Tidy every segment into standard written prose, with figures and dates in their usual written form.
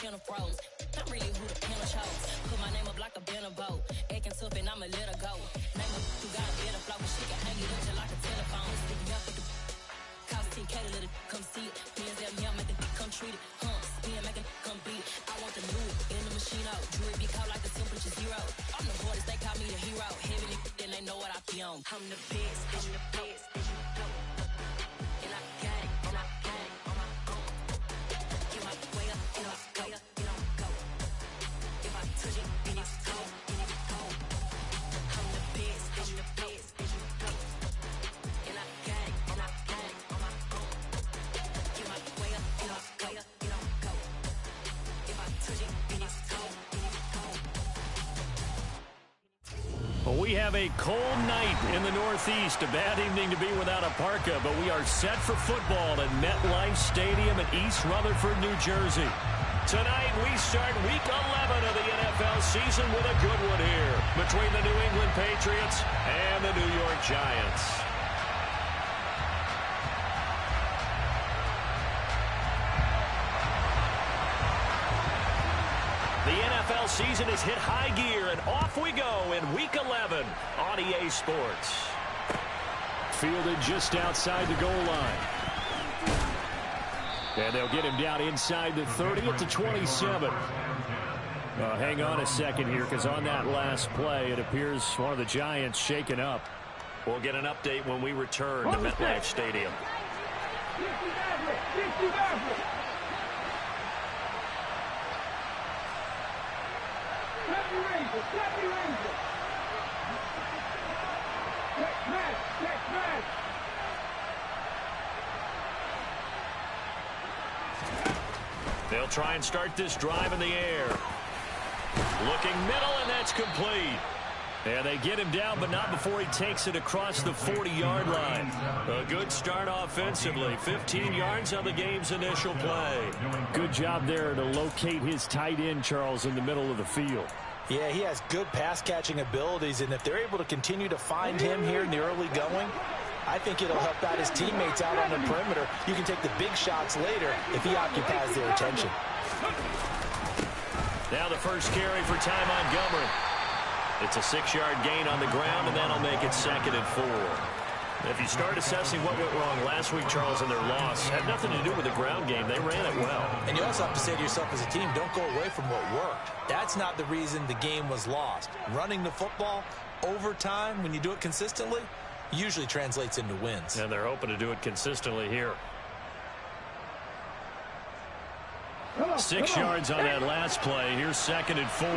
channel froze. I'm really who the panel chose. Put my name up like a banner boat. Acting tough and I'ma let her go. Name up who got a better flow. She can hang it up just like a telephone. Sticking up with the cost 10K to let it come see it. Hands at me, I'll make it come treat it. Spin, make it come beat it. I want the new in the machine out. Jewelry be caught like the temperature zero. I'm the hardest, they call me the hero. Heavy then they know what I be on. I'm the best, I'm the best. And I got it, and I got it on my own. Get my way up, get my way up, get on go. If I touch it, then it's cold, then it's cold. I'm the best, I'm the best. And I got it, and I got it on my own. Get my way up, get my way up, get on go. If I touch it, then it's cold, then it's cold. Well, we have a cold night in the Northeast. A bad evening to be without a parka, but we are set for football at MetLife Stadium in East Rutherford, New Jersey. Tonight, we start Week 11 of the NFL season with a good one here between the New England Patriots and the New York Giants. The NFL season has hit high gear, and off we go in Week 11 on EA Sports. Fielded just outside the goal line. And they'll get him down inside the 30 at the 27. Hang on a second here, because on that last play, it appears one of the Giants shaken up. We'll get an update when we return to MetLife Stadium. They'll try and start this drive in the air. Looking middle, and that's complete. And they get him down, but not before he takes it across the 40-yard line. A good start offensively. 15 yards on the game's initial play. Good job there to locate his tight end, Charles, in the middle of the field. Yeah, he has good pass-catching abilities, and if they're able to continue to find him here in the early going, I think it'll help out his teammates out on the perimeter. You can take the big shots later if he occupies their attention. Now the first carry for Ty Montgomery. It's a 6-yard gain on the ground, and that'll make it 2nd and 4. If you start assessing what went wrong last week, Charles, in their loss, had nothing to do with the ground game. They ran it well. And you also have to say to yourself as a team, don't go away from what worked. That's not the reason the game was lost. Running the football over time, when you do it consistently, usually translates into wins. And they're hoping to do it consistently here. 6 yards on that last play. Here's 2nd and 4.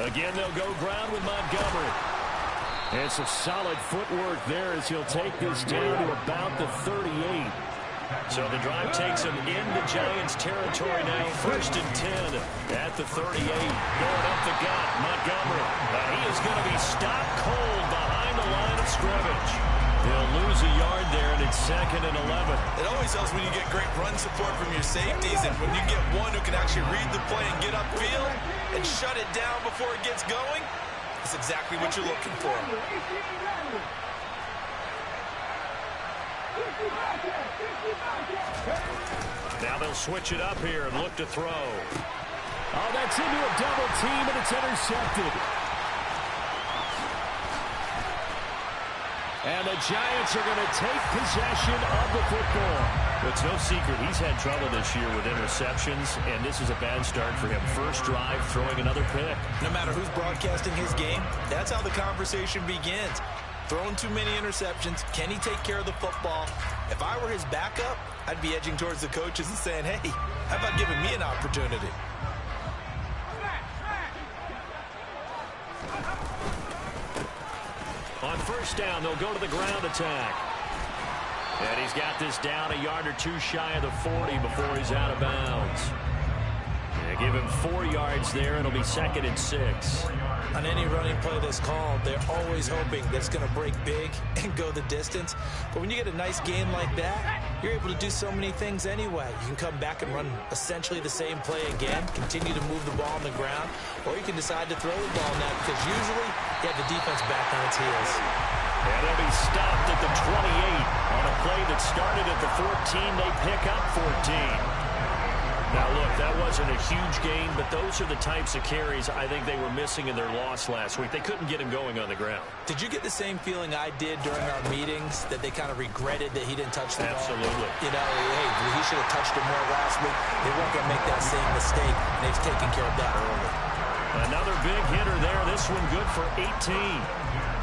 Again, they'll go ground with Montgomery. And some solid footwork there as he'll take this down to about the 38. So the drive takes him into Giants territory now. 1st and 10 at the 38. Going up the gut, Montgomery. He is going to be stopped cold behind the line of scrimmage. He'll lose a yard there, and it's 2nd and 11. It always helps when you get great run support from your safeties, and when you get one who can actually read the play and get upfield and shut it down before it gets going, that's exactly what you're looking for. Now they'll switch it up here and look to throw. Oh, that's into a double team, and it's intercepted. And the Giants are going to take possession of the football. It's no secret he's had trouble this year with interceptions, and this is a bad start for him. First drive, throwing another pick. No matter who's broadcasting his game, that's how the conversation begins. Throwing too many interceptions. Can he take care of the football? If I were his backup, I'd be edging towards the coaches and saying, hey, how about giving me an opportunity? On first down, they'll go to the ground attack. And he's got this down a yard or two shy of the 40 before he's out of bounds. They give him 4 yards there. It'll be 2nd and 6. On any running play that's called, they're always hoping that it's going to break big and go the distance. But when you get a nice gain like that, you're able to do so many things anyway. You can come back and run essentially the same play again, continue to move the ball on the ground, or you can decide to throw the ball now because usually you have the defense back on its heels. And they'll be stopped at the 28 on a play that started at the 14. They pick up 14. Now, look, that wasn't a huge gain, but those are the types of carries I think they were missing in their loss last week. They couldn't get him going on the ground. Did you get the same feeling I did during our meetings, that they kind of regretted that he didn't touch the ball? Absolutely. You know, hey, he should have touched it more last week. They weren't going to make that same mistake, and they've taken care of that early. Another big hitter there. This one good for 18.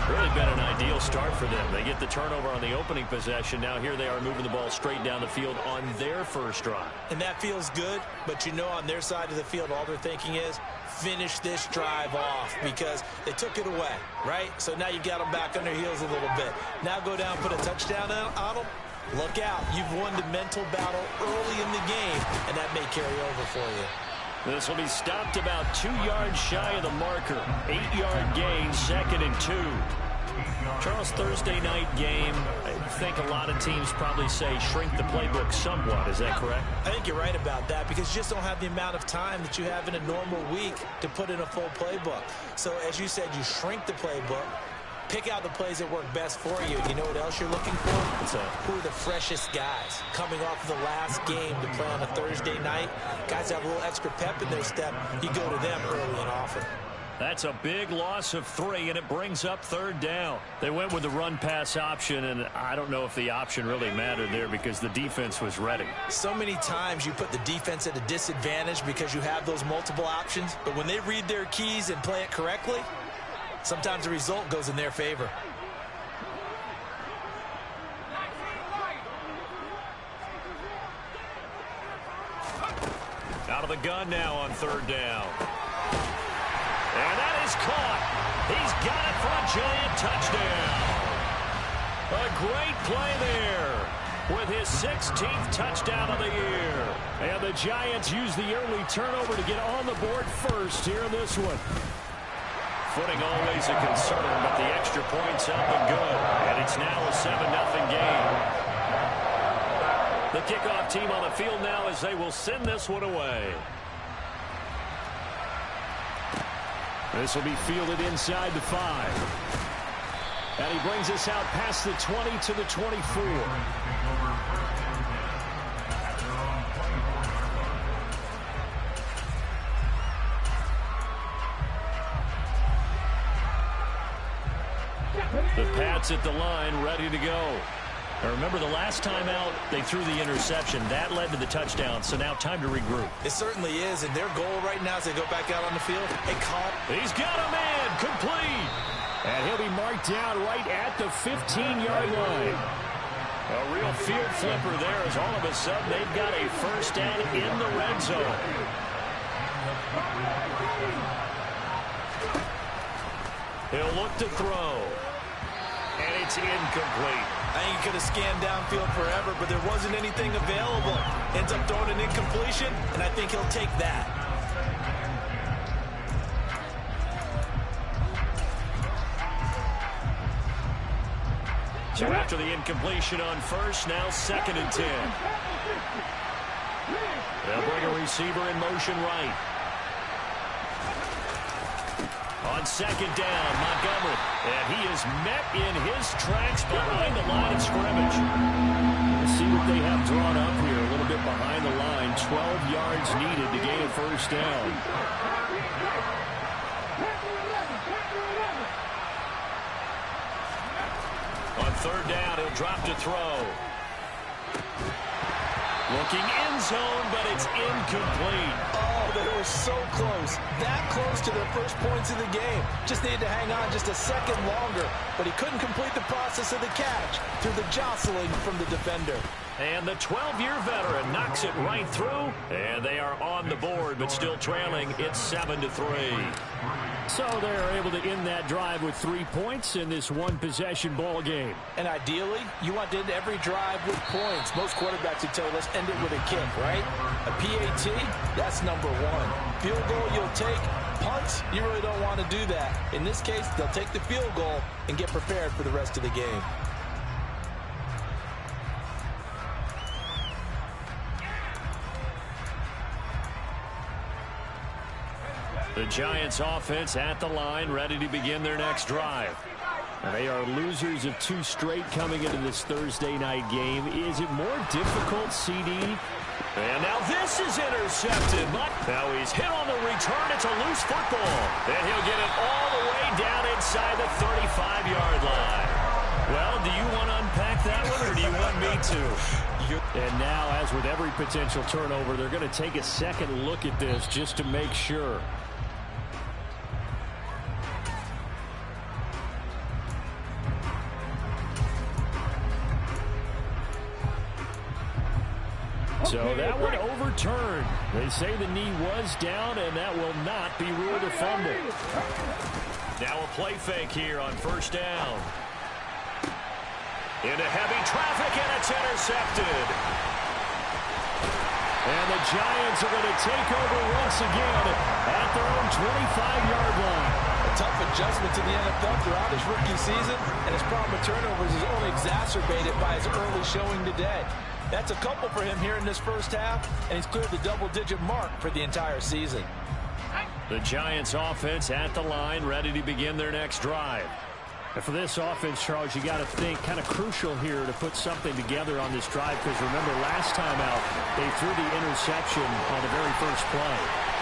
Really been an ideal start for them. They get the turnover on the opening possession. Now here they are moving the ball straight down the field on their first drive. And that feels good, but you know on their side of the field, all they're thinking is finish this drive off because they took it away, right? So now you got them back on their heels a little bit. Now go down, put a touchdown on them. Look out. You've won the mental battle early in the game, and that may carry over for you. This will be stopped about 2 yards shy of the marker. 8-yard gain, 2nd and 2. Charles, Thursday night game, I think a lot of teams probably say shrink the playbook somewhat. Is that correct? I think you're right about that because you just don't have the amount of time that you have in a normal week to put in a full playbook. So as you said, you shrink the playbook, pick out the plays that work best for you. You know what else you're looking for? Who are the freshest guys coming off of the last game to play on a Thursday night? Guys have a little extra pep in their step. You go to them early and often. That's a big loss of 3, and it brings up 3rd down. They went with the run-pass option, and I don't know if the option really mattered there because the defense was ready. So many times you put the defense at a disadvantage because you have those multiple options, but when they read their keys and play it correctly, sometimes the result goes in their favor. Out of the gun now on 3rd down. And that is caught. He's got it for a giant touchdown. A great play there with his 16th touchdown of the year. And the Giants use the early turnover to get on the board first here in this one. Footing always a concern, but the extra point's up and good. And it's now a 7-0 game. The kickoff team on the field now as they will send this one away. This will be fielded inside the 5. And he brings us out past the 20 to the 24. The Pats at the line, ready to go. Now remember, the last time out, they threw the interception. That led to the touchdown, so now time to regroup. It certainly is, and their goal right now as they go back out on the field, they caught. He's got a man, complete. And he'll be marked down right at the 15-yard line. A real field flipper there as all of a sudden they've got a first down in the red zone. He'll look to throw. And it's incomplete. I think he could have scanned downfield forever, but there wasn't anything available. Ends up throwing an incompletion, and I think he'll take that. So after the incompletion on first, now 2nd and 10. They'll bring a receiver in motion right. On 2nd down, Montgomery. And he is met in his tracks behind the line of scrimmage. Let's see what they have drawn up here. A little bit behind the line. 12 yards needed to gain a first down. On 3rd down, he'll drop to throw. Looking end zone, but it's incomplete. Oh, they were so close. That close to their first points of the game. Just needed to hang on just a second longer, but he couldn't complete the process of the catch through the jostling from the defender. And the 12-year veteran knocks it right through, and they are on the board, but still trailing. It's 7-3. So they're able to end that drive with 3 points in this one-possession ball game. And ideally, you want to end every drive with points. Most quarterbacks would tell you, let's end it with a kick, right? A PAT, that's number 1. Field goal you'll take. Punts, you really don't want to do that. In this case, they'll take the field goal and get prepared for the rest of the game. The Giants offense at the line, ready to begin their next drive. They are losers of 2 straight coming into this Thursday night game. Is it more difficult, CD? And now this is intercepted. Now he's hit on the return. It's a loose football. And he'll get it all the way down inside the 35-yard line. Well, do you want to unpack that one, or do you want me to? And now, as with every potential turnover, they're going to take a second look at this just to make sure. So that one overturned. They say the knee was down, and that will not be ruled a fumble. Now a play fake here on first down. Into heavy traffic, and it's intercepted. And the Giants are going to take over once again at their own 25-yard line. A tough adjustment to the NFL throughout his rookie season, and his problem with turnovers is only exacerbated by his early showing today. That's a couple for him here in this first half, and he's cleared the double-digit mark for the entire season. The Giants offense at the line, ready to begin their next drive. And for this offense, Charles, you got to think kind of crucial here to put something together on this drive, because remember last time out, they threw the interception on the very first play.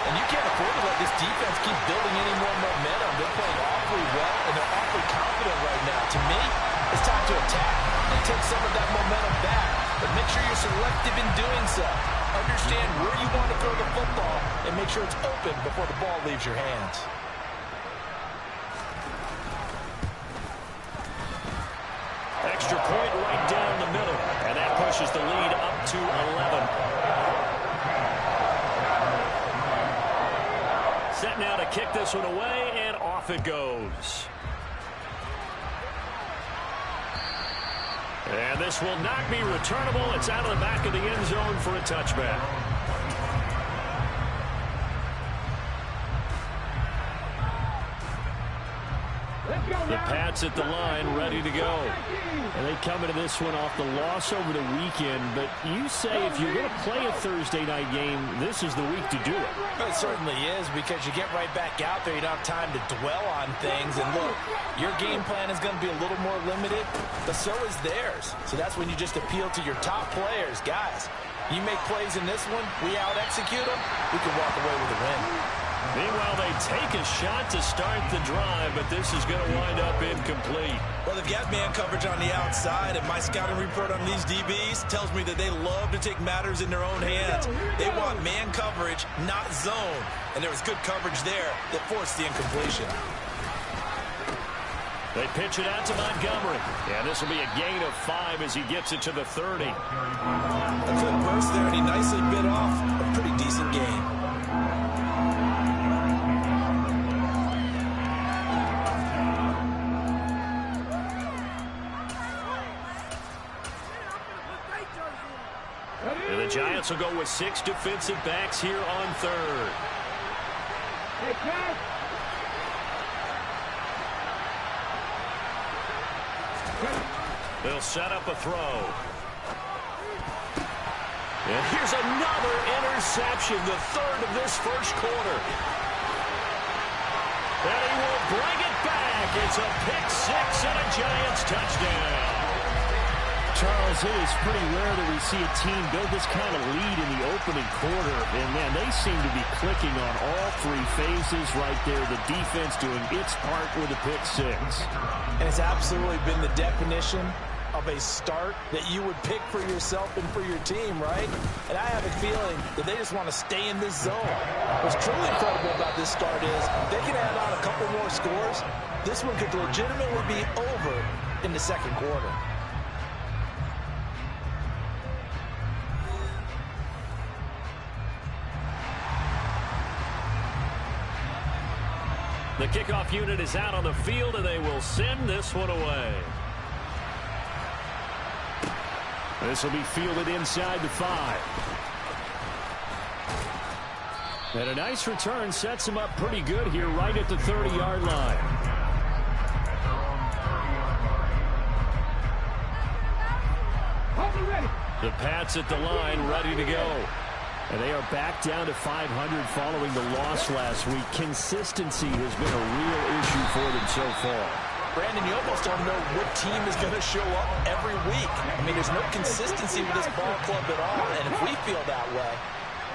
And you can't afford to let this defense keep building any more momentum. They're playing awfully well, and they're awfully confident right now. To me, it's time to attack and take some of that momentum back. But make sure you're selective in doing so. Understand where you want to throw the football and make sure it's open before the ball leaves your hands. Extra point right down the middle, and that pushes the lead up to 11. Set now to kick this one away, and off it goes. And this will not be returnable. It's out of the back of the end zone for a touchback. The Pats at the line, ready to go. And they come into this one off the loss over the weekend. But you say if you're going to play a Thursday night game, this is the week to do it. Well, it certainly is, because you get right back out there. You don't have time to dwell on things. And look, your game plan is going to be a little more limited, but so is theirs. So that's when you just appeal to your top players. Guys, you make plays in this one, we out-execute them, we can walk away with a win. Meanwhile, they take a shot to start the drive, but this is going to wind up incomplete. Well, they've got man coverage on the outside, and my scouting report on these DBs tells me that they love to take matters in their own hands. They want man coverage, not zone. And there was good coverage there that forced the incompletion. They pitch it out to Montgomery. And this will be a gain of 5 as he gets it to the 30. A good burst there, and he nicely bit off a pretty decent gain. And the Giants will go with 6 defensive backs here on third. They'll set up a throw. And here's another interception, the third of this first quarter. And he will bring it back. It's a pick 6 and a Giants touchdown. Charles, it is pretty rare that we see a team build this kind of lead in the opening quarter. And, man, they seem to be clicking on all 3 phases right there. The defense doing its part with a pick 6. And it's absolutely been the definition of a start that you would pick for yourself and for your team, right? And I have a feeling that they just want to stay in this zone. What's truly incredible about this start is they can add on a couple more scores. This one could legitimately be over in the second quarter. The kickoff unit is out on the field, and they will send this one away. This will be fielded inside the 5. And a nice return sets him up pretty good here right at the 30-yard line. The Pats at the line, ready to go. And they are back down to 500 following the loss last week. Consistency has been a real issue for them so far. Brandon, you almost don't know what team is going to show up every week. I mean, there's no consistency with this ball club at all, and if we feel that way,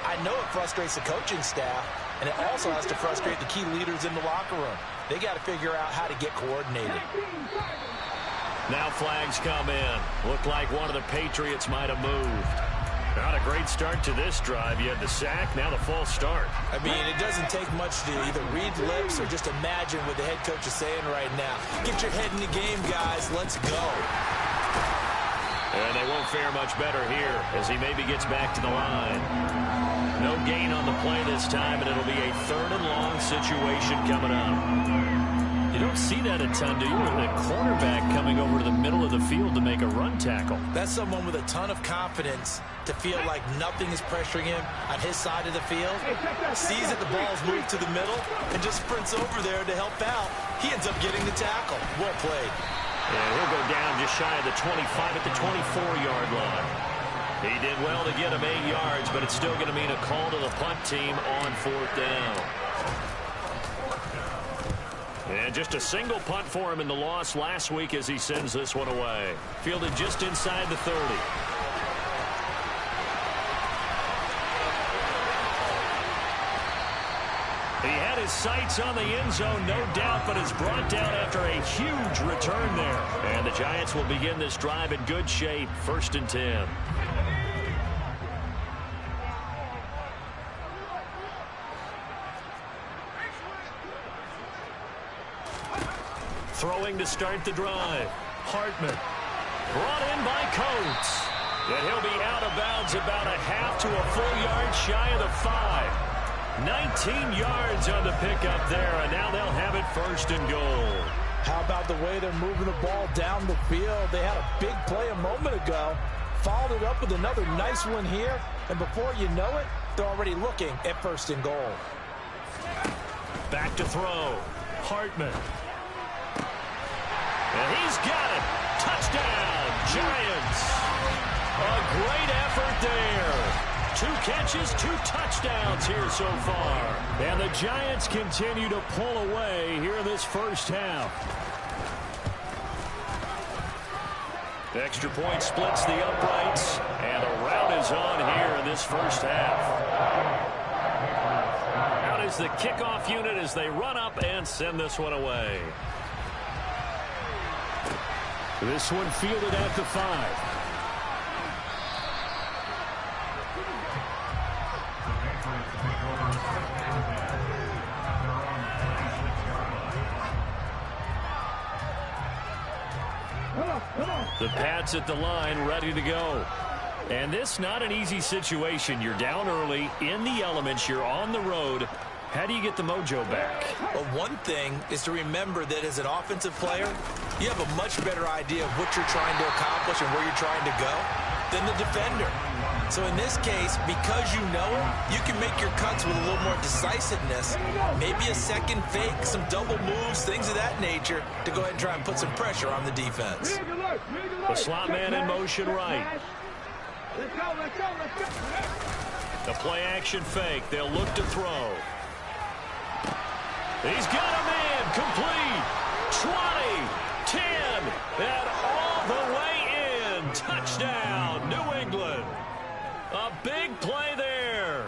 I know it frustrates the coaching staff, and it also has to frustrate the key leaders in the locker room. They got to figure out how to get coordinated. Now flags come in. Looked like one of the Patriots might have moved. Not a great start to this drive. You had the sack, now the false start. I mean, it doesn't take much to either read lips or just imagine what the head coach is saying right now. Get your head in the game, guys. Let's go. And they won't fare much better here as he maybe gets back to the line. No gain on the play this time, and it'll be a 3rd and long situation coming up. You don't see that a ton, do you? With a cornerback coming over to the middle of the field to make a run tackle. That's someone with a ton of confidence to feel like nothing is pressuring him on his side of the field. Sees that the ball's moved to the middle and just sprints over there to help out. He ends up getting the tackle. Well played. And he'll go down just shy of the 25 at the 24-yard line. He did well to get him 8 yards, but it's still going to mean a call to the punt team on 4th down. And just a single punt for him in the loss last week as he sends this one away. Fielded just inside the 30. He had his sights on the end zone, no doubt, but is brought down after a huge return there. And the Giants will begin this drive in good shape, 1st and 10. Throwing to start the drive. Hartman. Brought in by Coates. And he'll be out of bounds about a half to a full yard shy of the 5. 19 yards on the pickup there, and now they'll have it 1st and goal. How about the way they're moving the ball down the field? They had a big play a moment ago. Followed it up with another nice one here. And before you know it, they're already looking at 1st and goal. Back to throw. Hartman. And he's got it. Touchdown, Giants. A great effort there. 2 catches, 2 touchdowns here so far. And the Giants continue to pull away here in this first half. The extra point splits the uprights, and the rout is on here in this first half. Out is the kickoff unit as they run up and send this one away. This one fielded at the 5. The Pats at the line, ready to go. And this not an easy situation. You're down early, in the elements, you're on the road. How do you get the mojo back? Well, one thing is to remember that as an offensive player, you have a much better idea of what you're trying to accomplish and where you're trying to go than the defender. So in this case, because you know it, you can make your cuts with a little more decisiveness, maybe a second fake, some double moves, things of that nature, to go ahead and try and put some pressure on the defense. The slot man in motion right. The play action fake. They'll look to throw. He's got a man complete. 20, 10, and all the way in. Touchdown, New England. A big play there.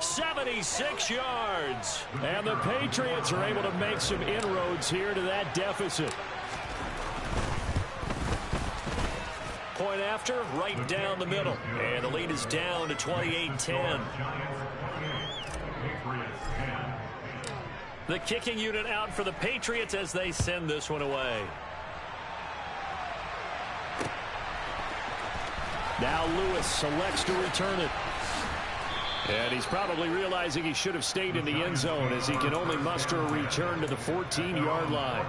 76 yards. And the Patriots are able to make some inroads here to that deficit. Point after, right down the middle. And the lead is down to 28-10. The kicking unit out for the Patriots as they send this one away. Now Lewis selects to return it. And he's probably realizing he should have stayed in the end zone as he can only muster a return to the 14-yard line.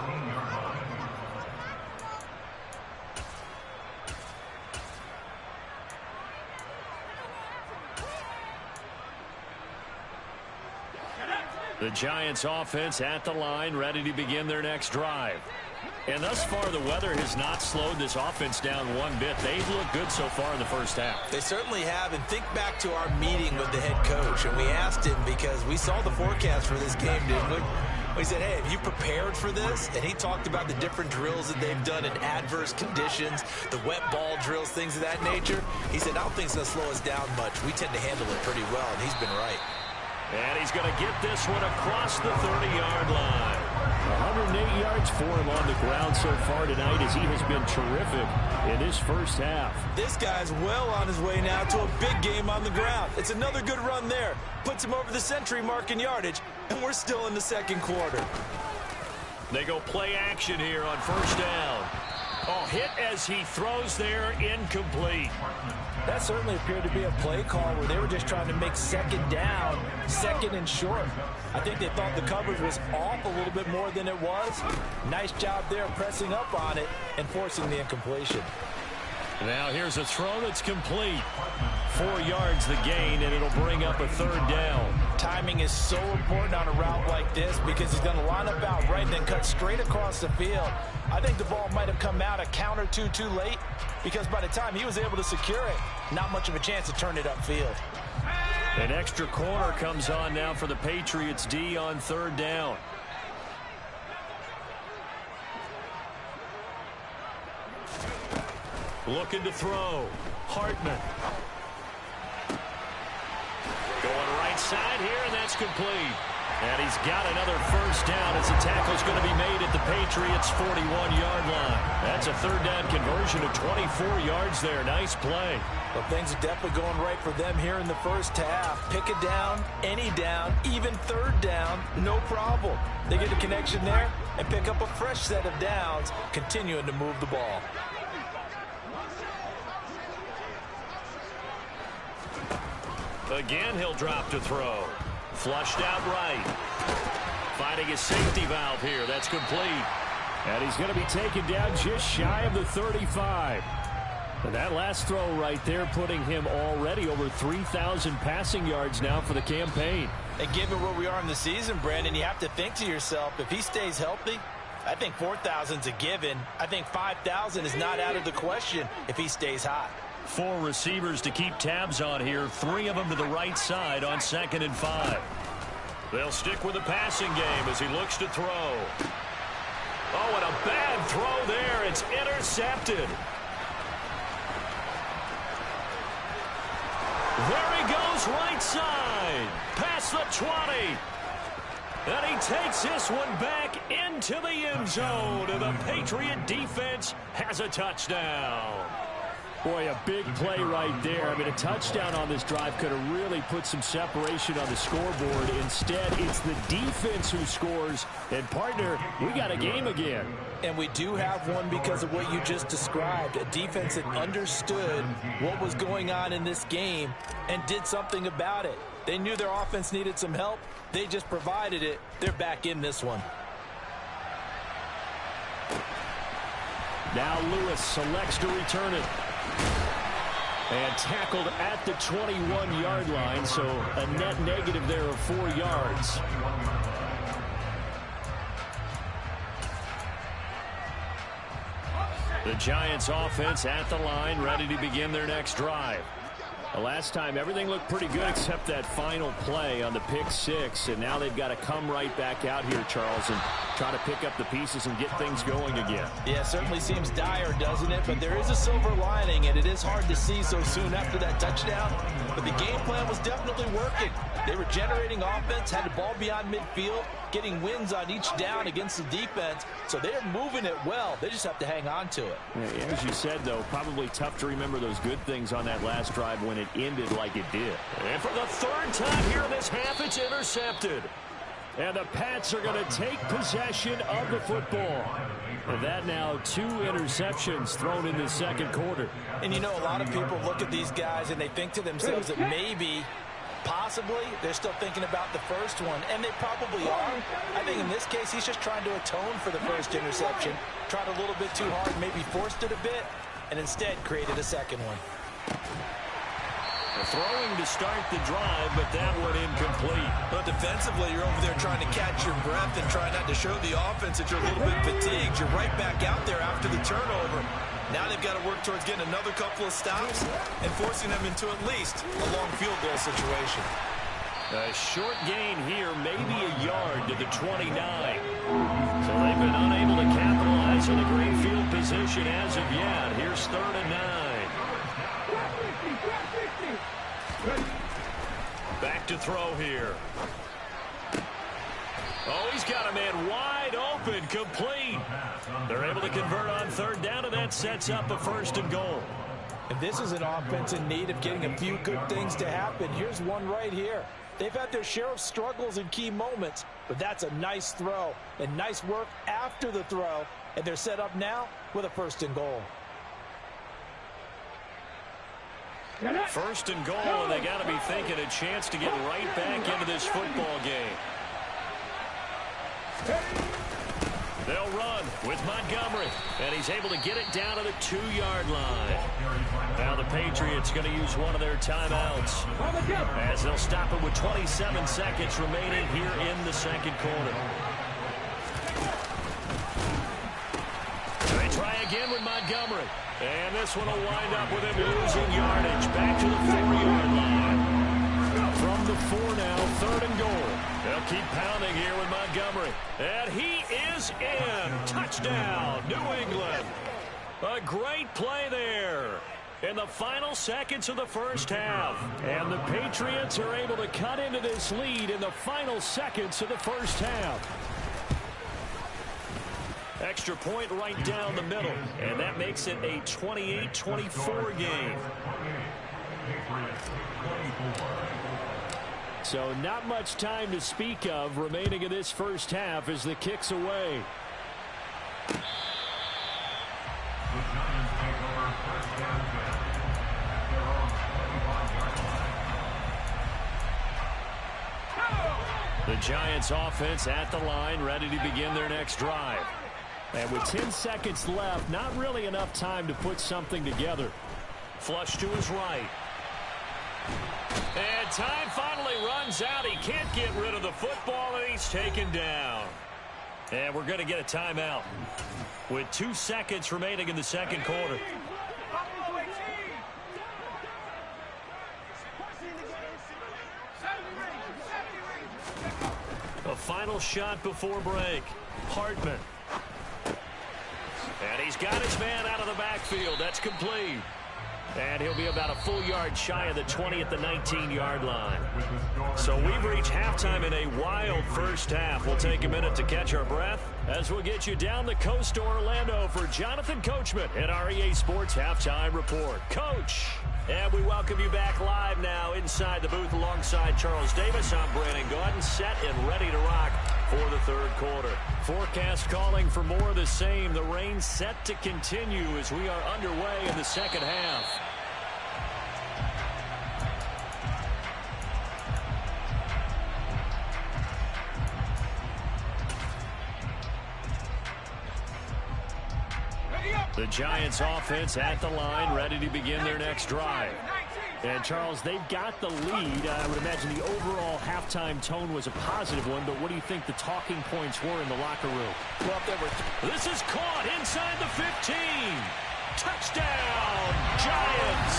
The Giants offense at the line, ready to begin their next drive. And thus far, the weather has not slowed this offense down one bit. They've looked good so far in the first half. They certainly have. And think back to our meeting with the head coach. And we asked him, because we saw the forecast for this game, didn't we? We said, hey, have you prepared for this? And he talked about the different drills that they've done in adverse conditions, the wet ball drills, things of that nature. He said, I don't think it's going to slow us down much. We tend to handle it pretty well, and he's been right. And he's going to get this one across the 30-yard line. 108 yards for him on the ground so far tonight, as he has been terrific in this first half. This guy's well on his way now to a big game on the ground. It's another good run there. Puts him over the century mark in yardage, and we're still in the second quarter. They go play action here on first down. Oh, hit as he throws there, incomplete. That certainly appeared to be a play call where they were just trying to make second down, second and short. I think they thought the coverage was off a little bit more than it was. Nice job there pressing up on it and forcing the incompletion. Now here's a throw that's complete. 4 yards the gain, and it'll bring up a third down. Timing is so important on a route like this, because he's going to line up out right and then cut straight across the field. I think the ball might have come out a count or two too late, because by the time he was able to secure it, not much of a chance to turn it upfield. An extra corner comes on now for the Patriots D on third down. Looking to throw. Hartman. Going right side here, and that's complete. And he's got another first down as the tackle's going to be made at the Patriots' 41-yard line. That's a third down conversion of 24 yards there. Nice play. Well, things are definitely going right for them here in the first half. Pick a down, any down, even third down, no problem. They get a connection there and pick up a fresh set of downs, continuing to move the ball. Again, he'll drop to throw. Flushed out right. Finding a safety valve here. That's complete. And he's going to be taken down just shy of the 35. And that last throw right there putting him already over 3,000 passing yards now for the campaign. And given where we are in the season, Brandon, you have to think to yourself, if he stays healthy, I think 4,000's a given. I think 5,000 is not out of the question if he stays hot. 4 receivers to keep tabs on here. 3 of them to the right side on 2nd and 5. They'll stick with the passing game as he looks to throw. Oh, and a bad throw there. It's intercepted. There he goes right side. Past the 20. And he takes this one back into the end zone. And the Patriot defense has a touchdown. Boy, a big play right there. I mean, a touchdown on this drive could have really put some separation on the scoreboard. Instead, it's the defense who scores. And, partner, we got a game again. And we do have one because of what you just described. A defense that understood what was going on in this game and did something about it. They knew their offense needed some help. They just provided it. They're back in this one. Now Lewis selects to return it. And tackled at the 21-yard line, so a net negative there of 4 yards. The Giants offense at the line, ready to begin their next drive. The last time, everything looked pretty good except that final play on the pick 6. And now they've got to come right back out here, Charles, and try to pick up the pieces and get things going again. Yeah, it certainly seems dire, doesn't it? But there is a silver lining, and it is hard to see so soon after that touchdown. But the game plan was definitely working. They were generating offense, had the ball beyond midfield, getting wins on each down against the defense. So they're moving it well. They just have to hang on to it. Yeah, as you said, though, probably tough to remember those good things on that last drive when it ended like it did. And for the third time here in this half, it's intercepted. And the Pats are going to take possession of the football. And that now 2 interceptions thrown in the second quarter. And you know, a lot of people look at these guys and they think to themselves that maybe, possibly, they're still thinking about the first one. And they probably are. I think in this case, he's just trying to atone for the first interception. Tried a little bit too hard, maybe forced it a bit, and instead created a second one. Throwing to start the drive, but that one incomplete. But defensively, you're over there trying to catch your breath and try not to show the offense that you're a little bit fatigued. You're right back out there after the turnover. Now they've got to work towards getting another couple of stops and forcing them into at least a long field goal situation. A short gain here, maybe a yard to the 29. So they've been unable to capitalize on a great field position as of yet. Here's 3rd and 9. Back to throw here. Oh, he's got a man wide open, complete. They're able to convert on 3rd down, and that sets up a 1st and goal. And this is an offense in need of getting a few good things to happen. Here's one right here. They've had their share of struggles in key moments, but that's a nice throw and nice work after the throw, and they're set up now with a 1st and goal. 1st and goal, and they got to be thinking a chance to get right back into this football game. They'll run with Montgomery, and he's able to get it down to the 2-yard line. Now the Patriots going to use one of their timeouts as they'll stop it with 27 seconds remaining here in the 2nd quarter. They try again with Montgomery. And this one will wind up with him losing yardage. Back to the 4-yard line. From the 4 now, 3rd and goal. They'll keep pounding here with Montgomery. And he is in. Touchdown, New England. A great play there in the final seconds of the 1st half. And the Patriots are able to cut into this lead in the final seconds of the 1st half. Extra point right down the middle, and that makes it a 28-24 game. So not much time to speak of remaining in this 1st half as the kick's away. The Giants offense at the line, ready to begin their next drive. And with 10 seconds left, not really enough time to put something together. Flush to his right. And time finally runs out. He can't get rid of the football, and he's taken down. And we're going to get a timeout with 2 seconds remaining in the 2nd quarter. A final shot before break. Hartman. And he's got his man out of the backfield. That's complete. And he'll be about a full yard shy of the 20 at the 19-yard line. So we've reached halftime in a wild 1st half. We'll take a minute to catch our breath as we'll get you down the coast to Orlando for Jonathan Coachman at our EA Sports Halftime Report. Coach, and we welcome you back live now inside the booth alongside Charles Davis. I'm Brandon Gordon, set and ready to rock for the 3rd quarter. Forecast calling for more of the same. The rain set to continue as we are underway in the 2nd half. The Giants offense at the line, ready to begin their next drive. And, Charles, they've got the lead. I would imagine the overall halftime tone was a positive one, but what do you think the talking points were in the locker room? Well, this is caught inside the 15. Touchdown, Giants.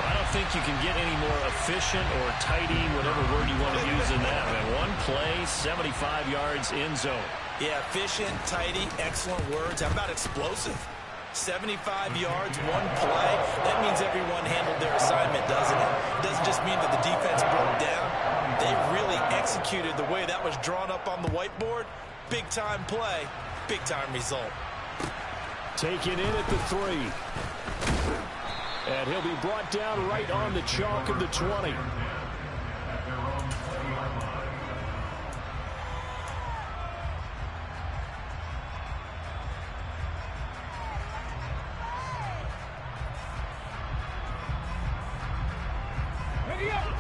I don't think you can get any more efficient or tidy, whatever word you want to use in that. One play, 75 yards in zone. Yeah, efficient, tidy, excellent words. How about explosive? 75 yards, one play. That means everyone handled their assignment, doesn't it? It doesn't just mean that the defense broke down. They really executed the way that was drawn up on the whiteboard. Big-time play, big-time result. Taken in at the 3. And he'll be brought down right on the chalk of the 20.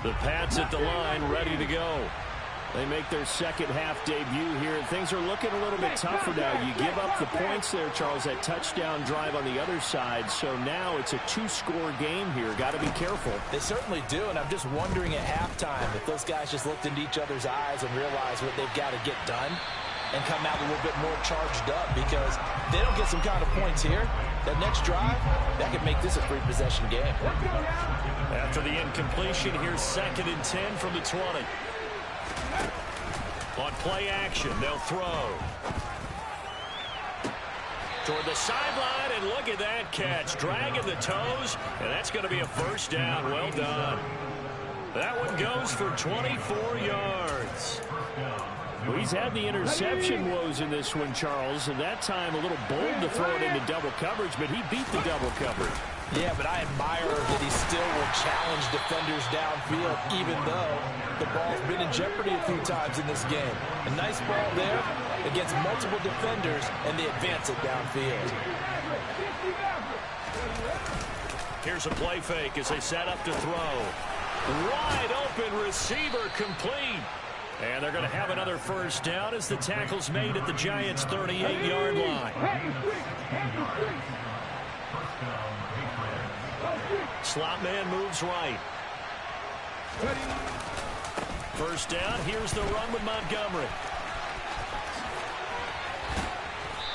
The Pats at the line, ready to go. They make their second half debut here, and things are looking a little bit tougher now. You give up the points there, Charles, that touchdown drive on the other side. So now it's a two-score game here. Got to be careful. They certainly do, and I'm just wondering at halftime if those guys just looked into each other's eyes and realized what they've got to get done and come out a little bit more charged up, because they don't get some kind of points here. That next drive, that could make this a three-possession game. After the incompletion, here's 2nd and 10 from the 20. On play action, they'll throw. Toward the sideline, and look at that catch. Dragging the toes, and that's going to be a first down. Well done. That one goes for 24 yards. Well, he's had the interception woes in this one, Charles, and that time a little bold to throw it into double coverage, but he beat the double coverage. Yeah, but I admire that he still will challenge defenders downfield, even though the ball's been in jeopardy a few times in this game. A nice ball there against multiple defenders, and they advance it downfield. Here's a play fake as they set up to throw. Wide open receiver, complete. And they're going to have another first down as the tackle's made at the Giants' 38-yard line. Slot man moves right. First down. Here's the run with Montgomery.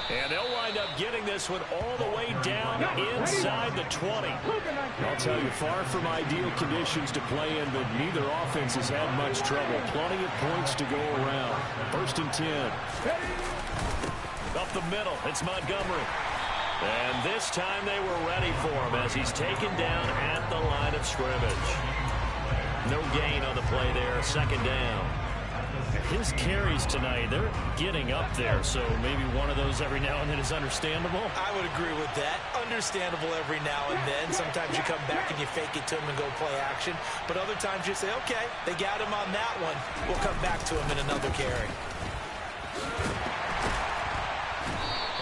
And they'll wind up getting this one all the way down inside the 20. I'll tell you, far from ideal conditions to play in, but neither offense has had much trouble. Plenty of points to go around. 1st and 10. Up the middle, it's Montgomery. And this time they were ready for him as he's taken down at the line of scrimmage. No gain on the play there, 2nd down. His carries tonight, they're getting up there, so maybe one of those every now and then is understandable. I would agree with that. Understandable every now and then. Sometimes you come back and you fake it to him and go play action. But other times you say, okay, they got him on that one. We'll come back to him in another carry.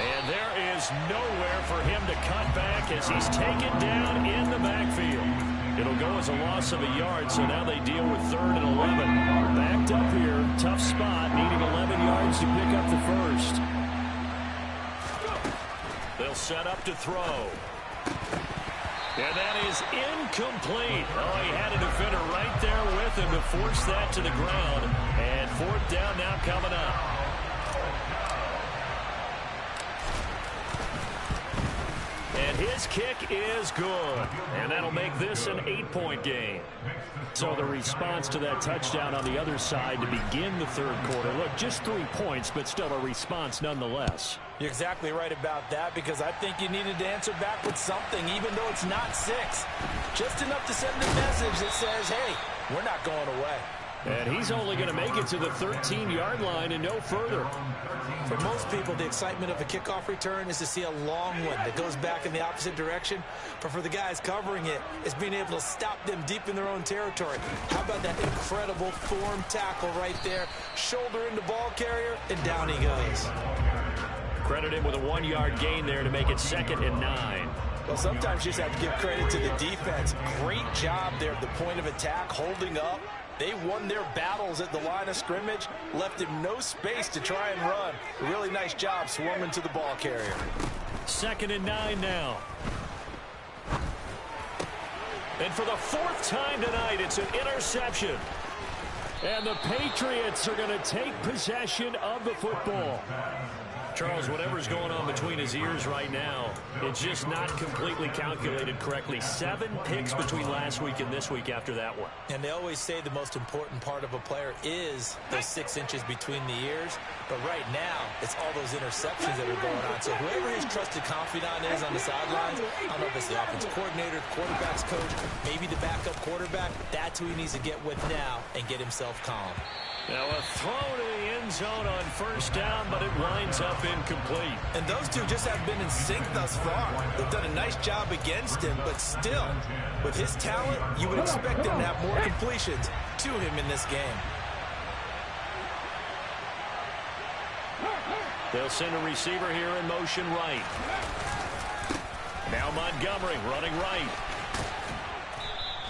And there is nowhere for him to cut back as he's taken down in the backfield. It'll go as a loss of a yard, so now they deal with 3rd and 11. Backed up here, tough spot, needing 11 yards to pick up the first. They'll set up to throw. And that is incomplete. Oh, he had a defender right there with him to force that to the ground. And 4th down now coming up. And his kick is good. And that'll make this an 8-point game. So the response to that touchdown on the other side to begin the 3rd quarter. Look, just 3 points, but still a response nonetheless. You're exactly right about that, because I think you needed to answer back with something, even though it's not 6. Just enough to send a message that says, hey, we're not going away. And he's only going to make it to the 13-yard line and no further. For most people, the excitement of a kickoff return is to see a long one that goes back in the opposite direction. But for the guys covering it, it's being able to stop them deep in their own territory. How about that incredible form tackle right there? Shoulder into ball carrier, and down he goes. Credit him with a 1-yard gain there to make it 2nd and 9. Well, sometimes you just have to give credit to the defense. Great job there at the point of attack, holding up. They won their battles at the line of scrimmage, left him no space to try and run. A really nice job swarming to the ball carrier. 2nd and 9 now. And for the 4th time tonight, it's an interception. And the Patriots are going to take possession of the football. Charles, whatever's going on between his ears right now, it's just not completely calculated correctly. 7 picks between last week and this week after that one. And they always say the most important part of a player is those 6 inches between the ears. But right now, it's all those interceptions that are going on. So whoever his trusted confidant is on the sidelines, I don't know if it's the offensive coordinator, the quarterback's coach, maybe the backup quarterback, that's who he needs to get with now and get himself calm. Now a throw to the end zone on 1st down, but it winds up incomplete. And those two just have been in sync thus far. They've done a nice job against him, but still, with his talent, you would expect him to have more completions to him in this game. They'll send a receiver here in motion right. Now Montgomery running right.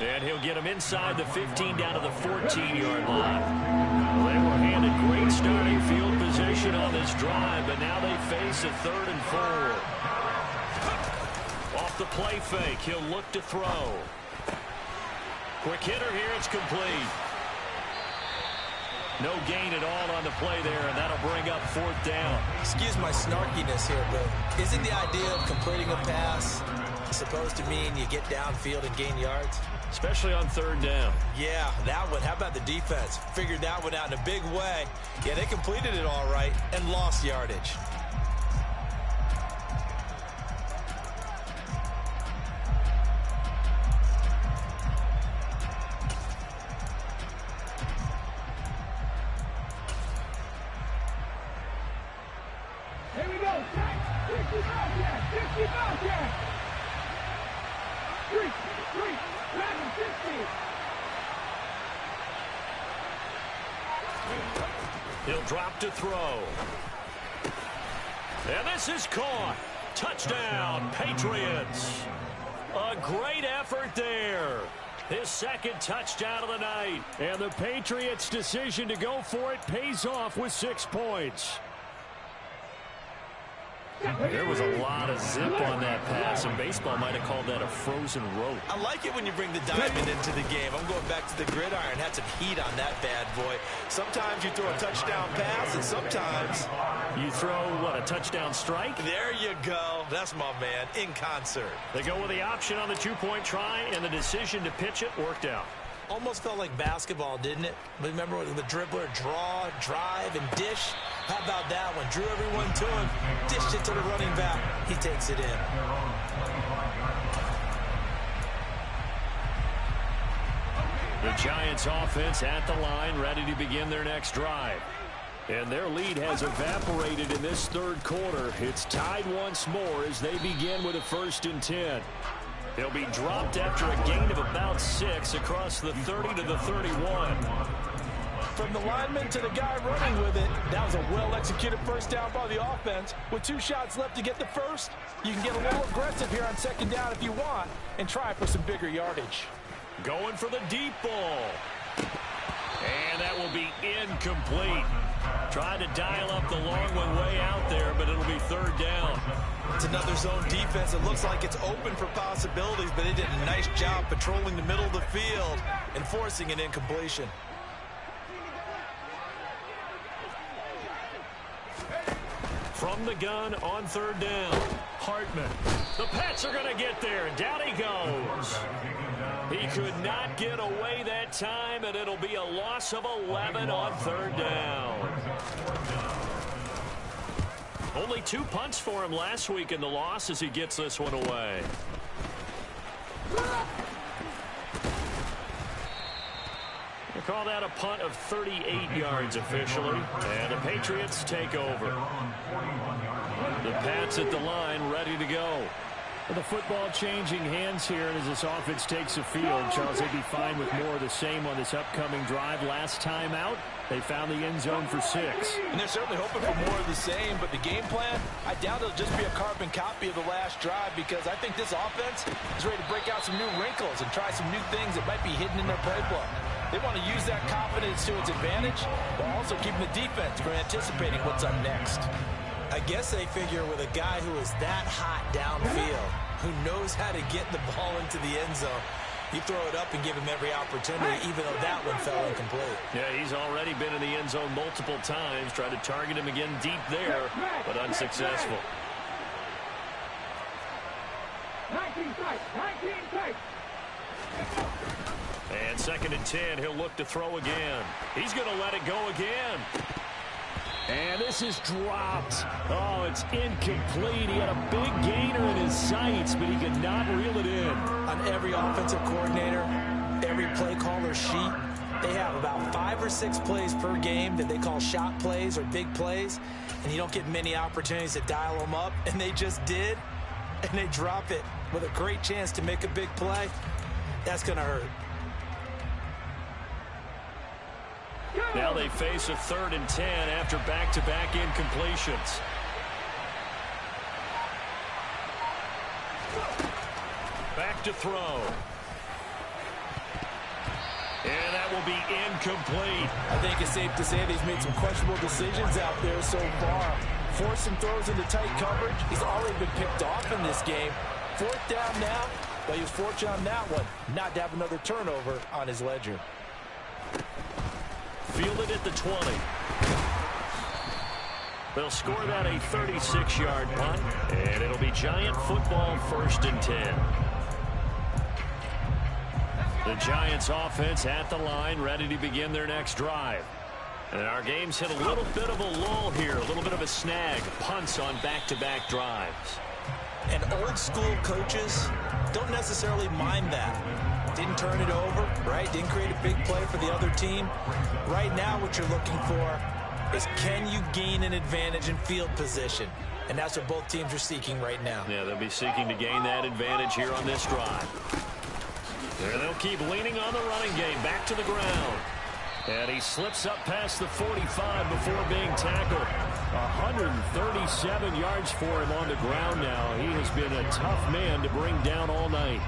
And he'll get him inside the 15 down to the 14-yard line. Well, they were handed great starting field position on this drive, but now they face a 3rd and 4. Off the play fake, he'll look to throw. Quick hitter here, it's complete. No gain at all on the play there, and that'll bring up 4th down. Excuse my snarkiness here, but isn't the idea of completing a pass supposed to mean you get downfield and gain yards? Especially on 3rd down. Yeah, that one. How about the defense? Figured that one out in a big way. Yeah, they completed it all right and lost yardage. Here we go. 55 yards. 55 yards. 3, 50. He'll drop to throw. And this is caught. Touchdown, Patriots. A great effort there. His 2nd touchdown of the night. And the Patriots' decision to go for it pays off with 6 points. There was a lot of zip on that pass, and baseball might have called that a frozen rope. I like it when you bring the diamond into the game. I'm going back to the gridiron. Had some heat on that bad boy. Sometimes you throw a touchdown pass, and sometimes you throw, what, a touchdown strike? There you go. That's my man, in concert. They go with the option on the 2-point try, and the decision to pitch it worked out. Almost felt like basketball, didn't it? Remember the dribbler, draw, drive, and dish? How about that one? Drew everyone to him, dished it to the running back. He takes it in. The Giants offense at the line, ready to begin their next drive. And their lead has evaporated in this 3rd quarter. It's tied once more as they begin with a 1st and 10. They'll be dropped after a gain of about 6 across the 30 to the 31. From the lineman to the guy running with it, that was a well-executed 1st down by the offense. With 2 shots left to get the 1st, you can get a little aggressive here on 2nd down if you want and try for some bigger yardage. Going for the deep ball. And that will be incomplete. Tried to dial up the long one way out there, but it'll be 3rd down. It's another zone defense. It looks like it's open for possibilities, but they did a nice job patrolling the middle of the field and forcing an incompletion. From the gun on 3rd down, Hartman. The Pats are going to get there, and down he goes. He could not get away that time, and it'll be a loss of 11 on 3rd down. Only 2 punts for him last week in the loss as he gets this one away. They call that a punt of 38 yards officially, and the Patriots take over. The Pats at the line, ready to go. The football changing hands here, and as this offense takes the field, Charles, they'd be fine with more of the same on this upcoming drive. Last time out, they found the end zone for 6. And they're certainly hoping for more of the same, but the game plan, I doubt it'll just be a carbon copy of the last drive, because I think this offense is ready to break out some new wrinkles and try some new things that might be hidden in their playbook. They want to use that confidence to its advantage, while also keeping the defense from anticipating what's up next. I guess they figure with a guy who is that hot downfield, who knows how to get the ball into the end zone, you throw it up and give him every opportunity, even though that one fell incomplete. Yeah, he's already been in the end zone multiple times, tried to target him again deep there, but unsuccessful. 19 tight. And 2nd and 10, he'll look to throw again. He's going to let it go again. And this is dropped. Oh, it's incomplete. He had a big gainer in his sights, but he could not reel it in. On every offensive coordinator, every play caller sheet, they have about 5 or 6 plays per game that they call shot plays or big plays, and you don't get many opportunities to dial them up, and they just did, and they drop it with a great chance to make a big play. That's going to hurt. Now they face a 3rd and 10 after back-to-back incompletions. Back to throw. And that will be incomplete. I think it's safe to say that he's made some questionable decisions out there so far. Forced some throws into tight coverage. He's already been picked off in this game. 4th down now, but he was fortunate on that one not to have another turnover on his ledger. Fielded at the 20. They'll score that a 36-yard punt, and it'll be Giant football 1st and 10. The Giants offense at the line, ready to begin their next drive. And our game's hit a little bit of a lull here, a little bit of a snag. Punts on back-to-back drives. And old school coaches don't necessarily mind that. Didn't turn it over, right? Didn't create a big play for the other team. Right now what you're looking for is, can you gain an advantage in field position? And that's what both teams are seeking right now. Yeah, they'll be seeking to gain that advantage here on this drive. There they'll keep leaning on the running game. Back to the ground. And he slips up past the 45 before being tackled. 137 yards for him on the ground now. He has been a tough man to bring down all night.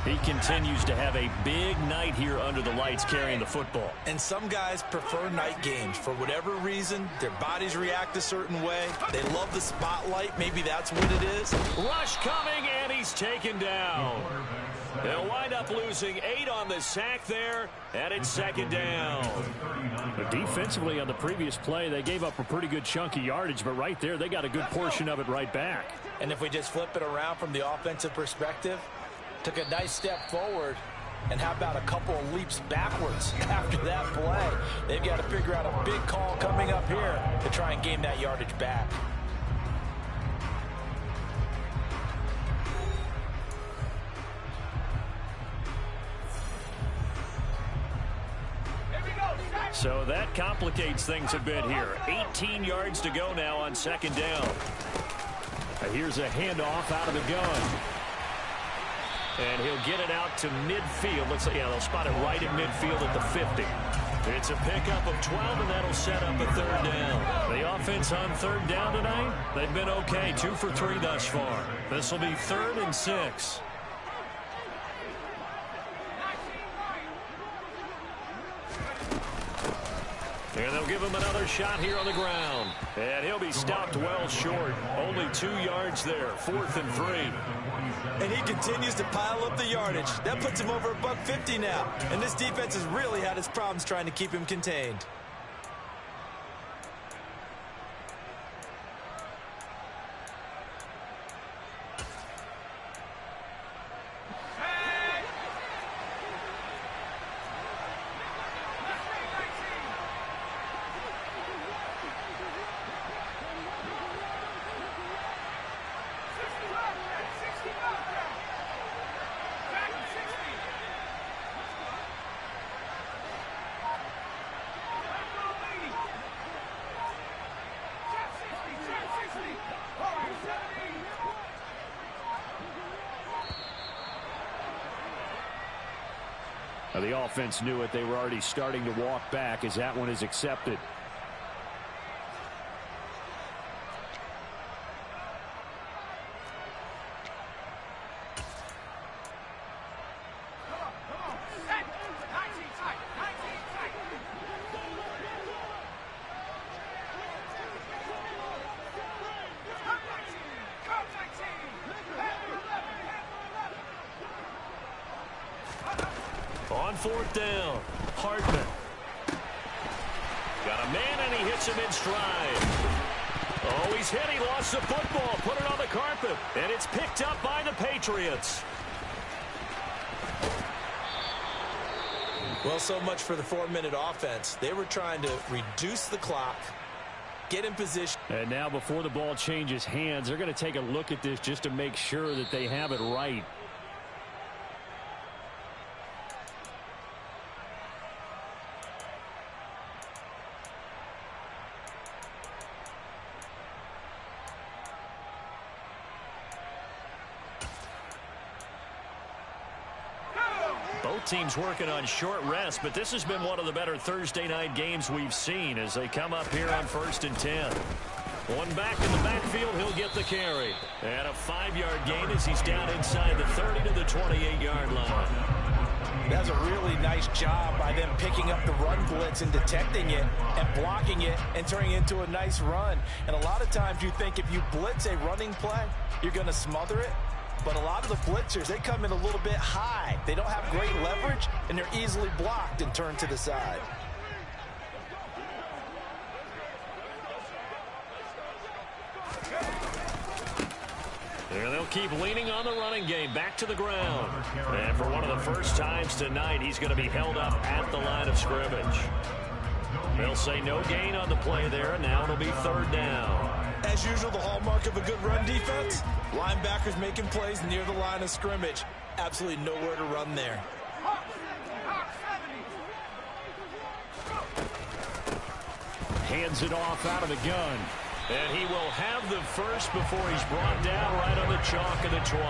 He continues to have a big night here under the lights carrying the football. And some guys prefer night games. For whatever reason, their bodies react a certain way. They love the spotlight. Maybe that's what it is. Rush coming, and he's taken down. They'll wind up losing 8 on the sack there, and it's 2nd down. But defensively on the previous play, they gave up a pretty good chunk of yardage, but right there, they got a good portion of it right back. And if we just flip it around from the offensive perspective, took a nice step forward, and how about a couple of leaps backwards after that play? They've got to figure out a big call coming up here to try and gain that yardage back. So that complicates things a bit here. 18 yards to go now on 2nd down. Here's a handoff out of the gun. And he'll get it out to midfield. Let's say, yeah, they'll spot it right at midfield at the 50. It's a pickup of 12, and that'll set up a 3rd down. The offense on 3rd down tonight, they've been okay. 2 for 3 thus far. This will be 3rd and 6. And they'll give him another shot here on the ground. And he'll be stopped well short. Only 2 yards there. 4th and 3. And he continues to pile up the yardage. That puts him over $150 now. And this defense has really had its problems trying to keep him contained. The offense knew it. They were already starting to walk back as that one is accepted. On 4th down, Hartman. Got a man, and he hits him in stride. Oh, he's hit. He lost the football. Put it on the carpet. And it's picked up by the Patriots. Well, so much for the 4-minute offense. They were trying to reduce the clock, get in position. And now before the ball changes hands, they're going to take a look at this just to make sure that they have it right. Both teams working on short rest, but this has been one of the better Thursday night games we've seen as they come up here on 1st and 10. One back in the backfield, he'll get the carry. And a 5-yard gain as he's down inside the 30 to the 28-yard line. That's a really nice job by them picking up the run blitz and detecting it and blocking it and turning it into a nice run. And a lot of times you think if you blitz a running play, you're going to smother it. But a lot of the blitzers, they come in a little bit high. They don't have great leverage, and they're easily blocked and turned to the side. And they'll keep leaning on the running game. Back to the ground. And for one of the first times tonight, he's going to be held up at the line of scrimmage. They'll say no gain on the play there, and now it'll be third down. As usual, the hallmark of a good run defense, linebackers making plays near the line of scrimmage. Absolutely nowhere to run there. Hands it off out of the gun. And he will have the first before he's brought down right on the chalk of the 20.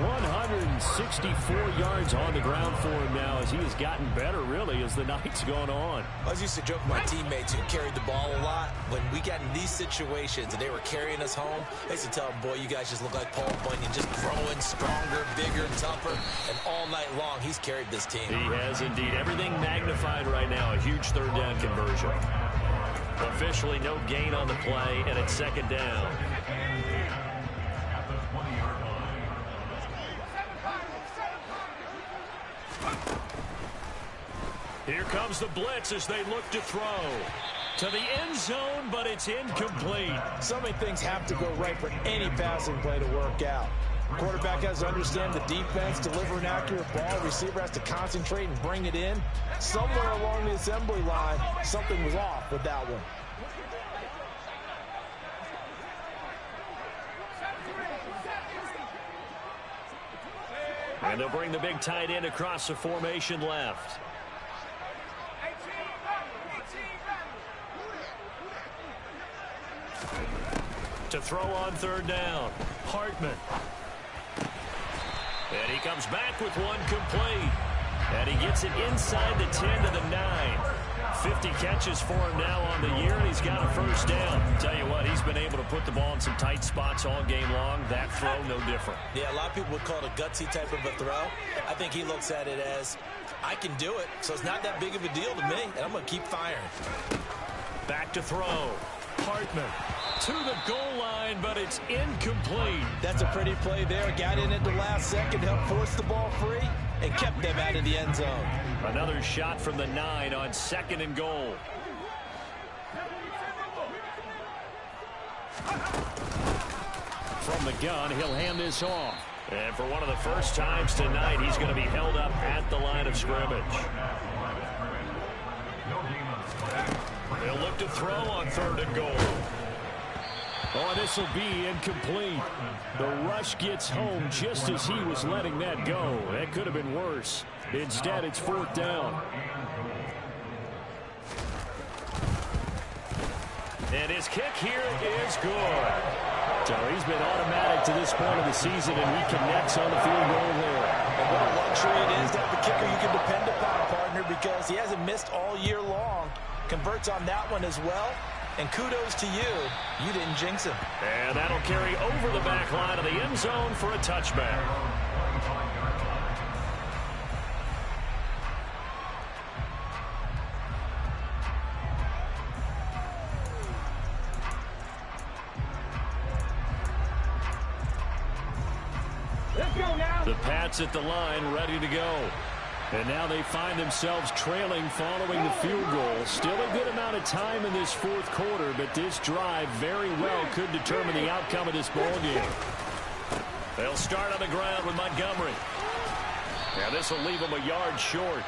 164 yards on the ground for him now as he has gotten better, really, as the night's gone on. I used to joke with my teammates who carried the ball a lot. When we got in these situations and they were carrying us home, I used to tell them, boy, you guys just look like Paul Bunyan, just growing stronger, bigger, tougher. And all night long, he's carried this team. He has indeed. Everything magnified right now. A huge third down conversion. Officially no gain on the play, and it's second down. Here comes the blitz as they look to throw. To the end zone, but it's incomplete. So many things have to go right for any passing play to work out. Quarterback has to understand the defense, deliver an accurate ball. Receiver has to concentrate and bring it in. Somewhere along the assembly line, something was off with that one. And they'll bring the big tight end across the formation left. To throw on third down, Hartman. And he comes back with one complete. And he gets it inside the 10 to the 9. 50 catches for him now on the year, and he's got a first down. Tell you what, he's been able to put the ball in some tight spots all game long. That throw, no different. Yeah, a lot of people would call it a gutsy type of a throw. I think he looks at it as, I can do it, so it's not that big of a deal to me, and I'm going to keep firing. Back to throw. Hartman to the goal line, but it's incomplete. That's a pretty play there. Got in at the last second, helped force the ball free, and kept them out of the end zone. Another shot from the 9 on second and goal. From the gun, he'll hand this off. And for one of the first times tonight, he's going to be held up at the line of scrimmage. They'll look to throw on third and goal. Oh, this will be incomplete. The rush gets home just as he was letting that go. That could have been worse. Instead, it's fourth down. And his kick here is good. So he's been automatic to this point of the season, and he connects on the field goal there. And what a luxury it is to have a kicker you can depend upon, partner, because he hasn't missed all year long. Converts on that one as well. And kudos to you. You didn't jinx him. And that'll carry over the back line of the end zone for a touchback. Let's go now. The Pats at the line, ready to go. And now they find themselves trailing following the field goal. Still a good amount of time in this fourth quarter, but this drive very well could determine the outcome of this ball game. They'll start on the ground with Montgomery. Now this will leave them a yard short.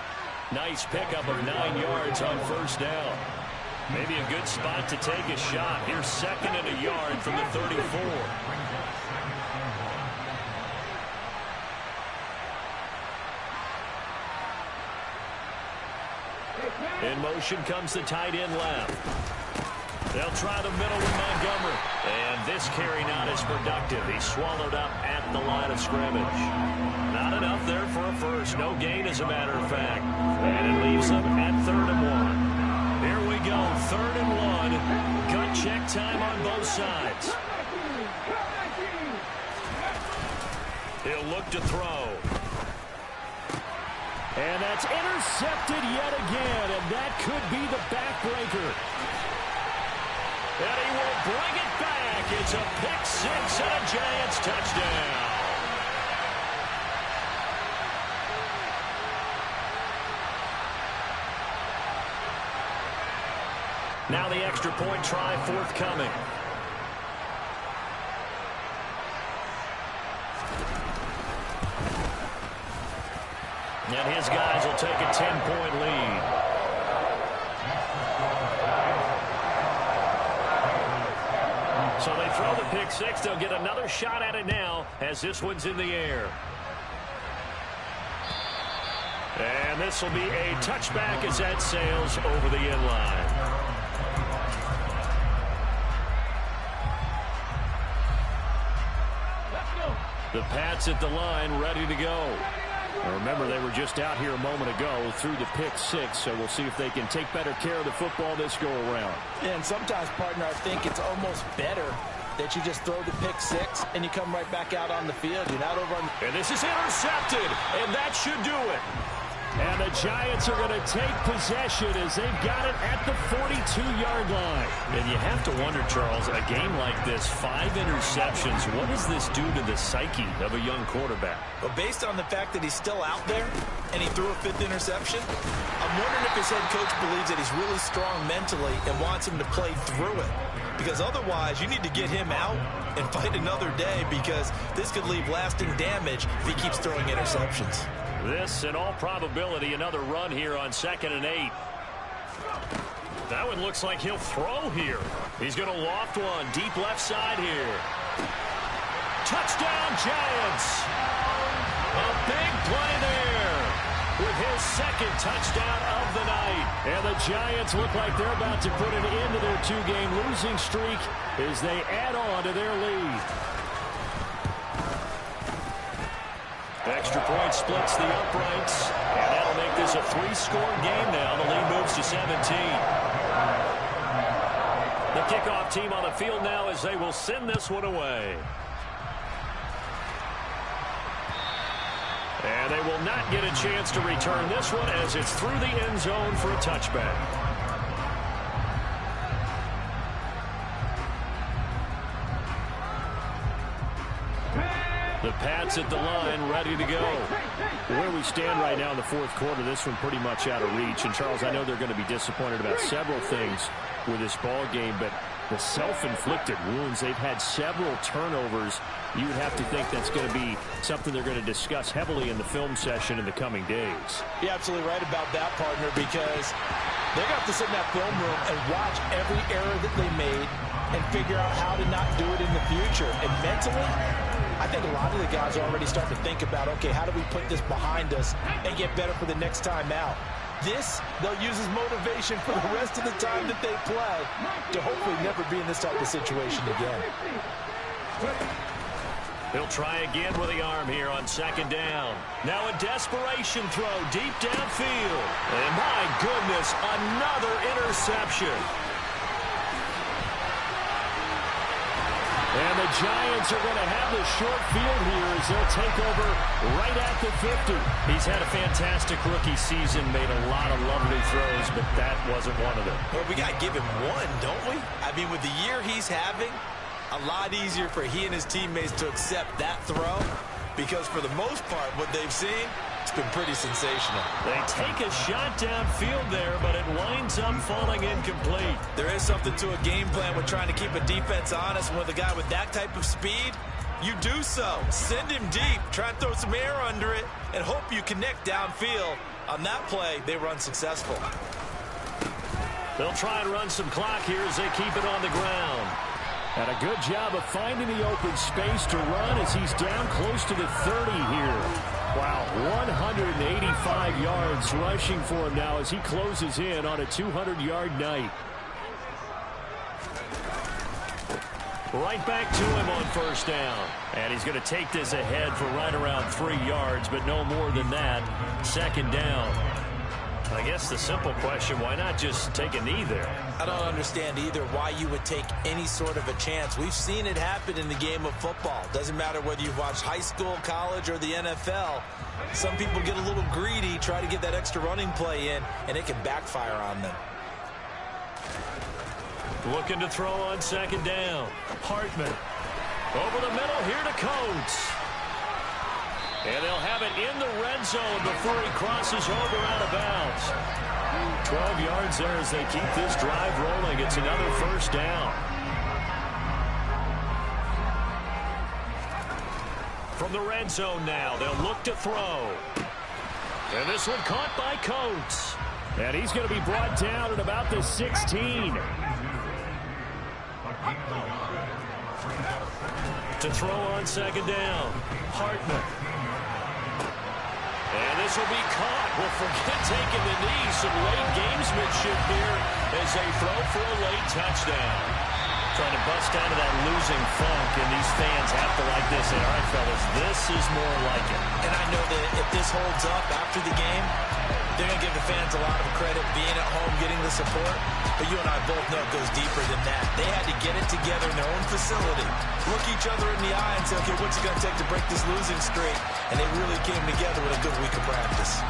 Nice pickup of 9 yards on first down. Maybe a good spot to take a shot. Here's second and a yard from the 34. In motion comes the tight end left. They'll try the middle with Montgomery. And this carry not as productive. He's swallowed up at the line of scrimmage. Not enough there for a first. No gain, as a matter of fact. And it leaves them at 3rd and 1. Here we go, 3rd and 1. Gut check time on both sides. He'll look to throw. And that's intercepted yet again, and that could be the backbreaker. And he will bring it back. It's a pick six and a Giants touchdown. Now the extra point try forthcoming. And his guys will take a 10-point lead. So they throw the pick six. They'll get another shot at it now as this one's in the air. And this will be a touchback as that sails over the end line. The Pats at the line, ready to go. Now remember, they were just out here a moment ago through the pick six, so we'll see if they can take better care of the football this go-around. And sometimes, partner, I think it's almost better that you just throw the pick six and you come right back out on the field. You're not over on... And this is intercepted, and that should do it. And the Giants are going to take possession as they've got it at the 42-yard line. And you have to wonder, Charles, a game like this, 5 interceptions, what does this do to the psyche of a young quarterback? Well, based on the fact that he's still out there and he threw a 5th interception, I'm wondering if his head coach believes that he's really strong mentally and wants him to play through it. Because otherwise, you need to get him out and fight another day, because this could leave lasting damage if he keeps throwing interceptions. This, in all probability, another run here on 2nd and 8. That one looks like he'll throw here. He's going to loft one deep left side here. Touchdown, Giants! A big play there with his 2nd touchdown of the night. And the Giants look like they're about to put an end to their 2-game losing streak as they add on to their lead. Extra point splits the uprights, and that'll make this a 3-score game now. The lead moves to 17. The kickoff team on the field now as they will send this one away. And they will not get a chance to return this one as it's through the end zone for a touchback. The Pats at the line, ready to go. Where we stand right now in the 4th quarter, this one pretty much out of reach. And, Charles, I know they're going to be disappointed about several things with this ball game, but the self-inflicted wounds, they've had several turnovers. You would have to think that's going to be something they're going to discuss heavily in the film session in the coming days. You're absolutely right about that, partner, because they're going to have to sit in that film room and watch every error that they made and figure out how to not do it in the future. And mentally, I think a lot of the guys are already starting to think about, okay, how do we put this behind us and get better for the next time out? This, they'll use as motivation for the rest of the time that they play to hopefully never be in this type of situation again. He'll try again with the arm here on 2nd down. Now a desperation throw deep downfield. And my goodness, another interception. And the Giants are going to have the short field here as they'll take over right at the 50. He's had a fantastic rookie season, made a lot of lovely throws, but that wasn't one of them. Well, we got to give him one, don't we? I mean, with the year he's having, a lot easier for he and his teammates to accept that throw, because for the most part, what they've seen, it's been pretty sensational. They take a shot downfield there, but it winds up falling incomplete. There is something to a game plan with trying to keep a defense honest. With a guy with that type of speed, you do so. Send him deep, try and throw some air under it, and hope you connect downfield. On that play, they were unsuccessful. They'll try and run some clock here as they keep it on the ground. And a good job of finding the open space to run as he's down close to the 30 here. Wow, 185 yards rushing for him now as he closes in on a 200-yard night. Right back to him on 1st down. And he's going to take this ahead for right around 3 yards, but no more than that. 2nd down. I guess the simple question, why not just take a knee there? I don't understand either why you would take any sort of a chance. We've seen it happen in the game of football. Doesn't matter whether you've watched high school, college, or the NFL. Some people get a little greedy, try to get that extra running play in, and it can backfire on them. Looking to throw on second down. Hartman. Over the middle here to Coates. And they'll have it in the red zone before he crosses over out of bounds. 12 yards there as they keep this drive rolling. It's another first down. From the red zone now, they'll look to throw. And this one caught by Coates. And he's going to be brought down at about the 16. To throw on second down. Hartman. And this will be caught. Well, forget taking the knee. Some late gamesmanship here as they throw for a late touchdown. Trying to bust out of that losing funk, and these fans have to like this. And, all right, fellas, this is more like it. And I know that if this holds up after the game, they're going to give the fans a lot of credit being at home, getting the support. But you and I both know it goes deeper than that. They had to get it together in their own facility, look each other in the eye and say, okay, what's it going to take to break this losing streak? And they really came together with a good week of practice.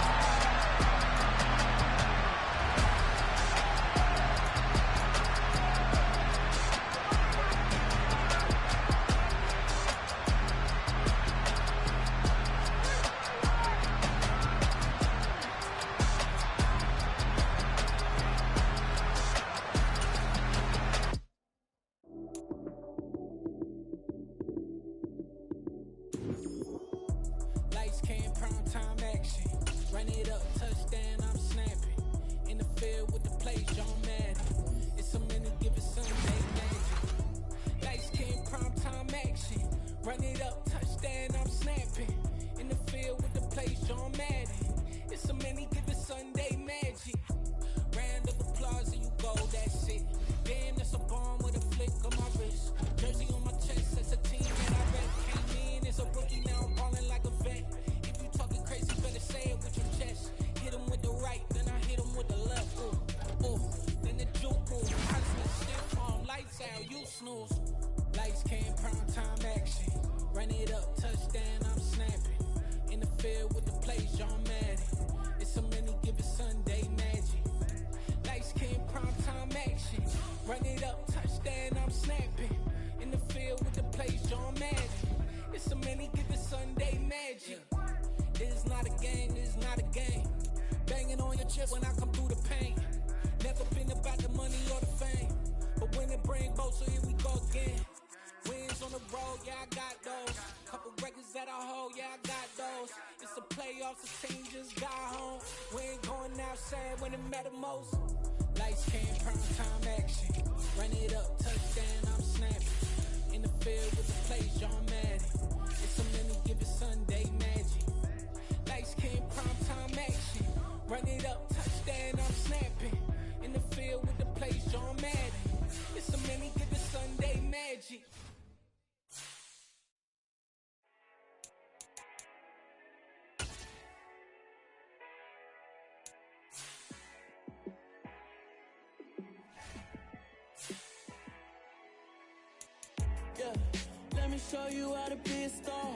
Let me show you how to be a star.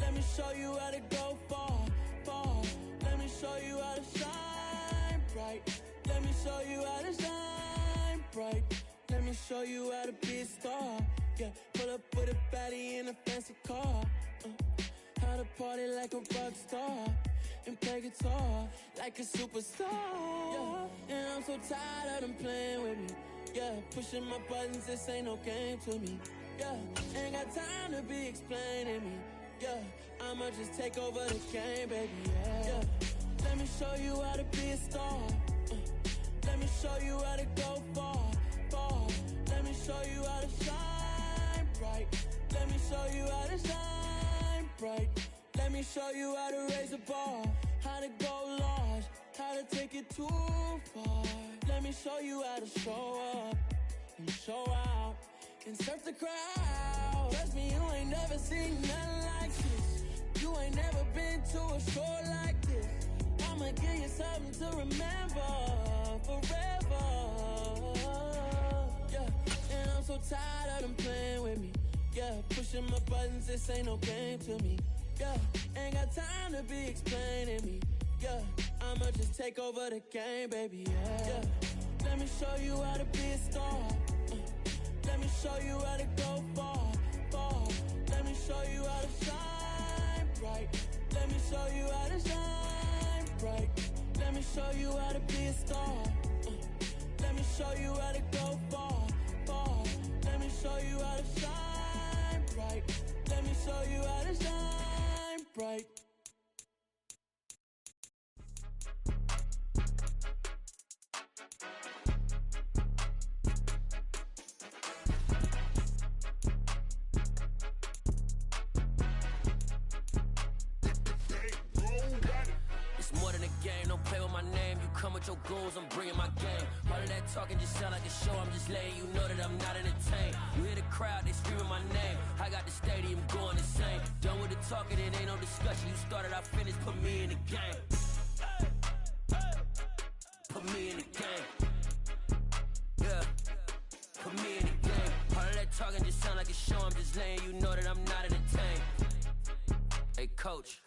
Let me show you how to go far, far. Let me show you how to shine bright. Let me show you how to shine bright. Let me show you how to be a star. Yeah, pull up with a baddie in a fancy car. How to party like a rock star and play guitar like a superstar. Yeah, and I'm so tired of them playing with me. Yeah, pushing my buttons, this ain't no game to me. Yeah, ain't got time to be explaining me. Yeah, I'ma just take over the game, baby. Yeah, let me show you how to be a star. Let me show you how to go far, far. Let me show you how to shine bright. Let me show you how to shine bright. Let me show you how to raise the bar, how to go large, how to take it too far. Let me show you how to show up and show out and surf the crowd. Trust me, you ain't never seen nothing like this. You ain't never been to a show like this. I'ma give you something to remember forever. Yeah, and I'm so tired of them playing with me. Yeah, pushing my buttons, this ain't no game to me. Yeah, ain't got time to be explaining me. Yeah, I'ma just take over the game, baby. Yeah, let me show you how to be a star. Let me show you how to go far, far. Let me show you how to shine bright. Let me show you how to shine bright. Let me show you how to be a star. Let me show you how to go far, far. Let me show you how to shine bright. Let me show you how to shine bright. It's more than a game, don't play with my name. You come with your goons, I'm bringing my game. All of that talking just sound like a show, I'm just letting you know that I'm not entertained. You hear the crowd, they screaming my name. I got the stadium going insane. Done with the talking, it ain't no discussion. You started, I finished, put me in the game. Put me in the game. Yeah, put me in the game. All of that talking just sound like a show, I'm just letting you know that I'm not entertained. Hey coach,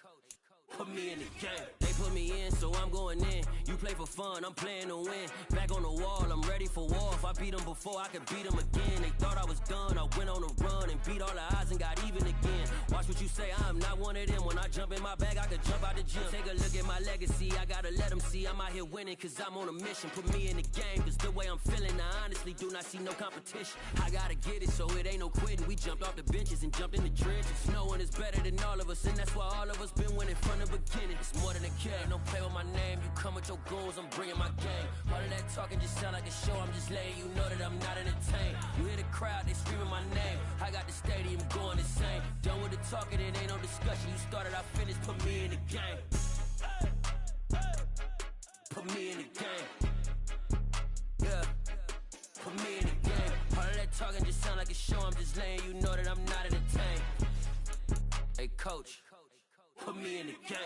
put me in the game. They put me in, so I'm going in. You play for fun, I'm playing to win. Back on the wall, I'm ready for war. If I beat them before, I could beat them again. They thought I was done, I went on a run and beat all the odds and got even again. Watch what you say, I'm not one of them. When I jump in my bag, I could jump out the gym. Take a look at my legacy, I gotta let them see I'm out here winning, cause I'm on a mission. Put me in the game, cause the way I'm feeling, I honestly do not see no competition. I gotta get it, so it ain't no quitting. We jumped off the benches and jumped in the trenches. No one is better than all of us, and that's why all of us been winning from the beginning. It's more than a game, don't play with my name. You come with your goons, I'm bringing my game. All of that talking just sound like a show, I'm just letting you know that I'm not entertained. You hear the crowd, they screaming my name. I got the stadium going insane. Done with the talking, it ain't no discussion. You started, I finished, put me in the game. Put me in the game. Yeah, put me in the game. All of that talking just sound like a show, I'm just letting you know that I'm not entertained. Hey coach, put me in the game.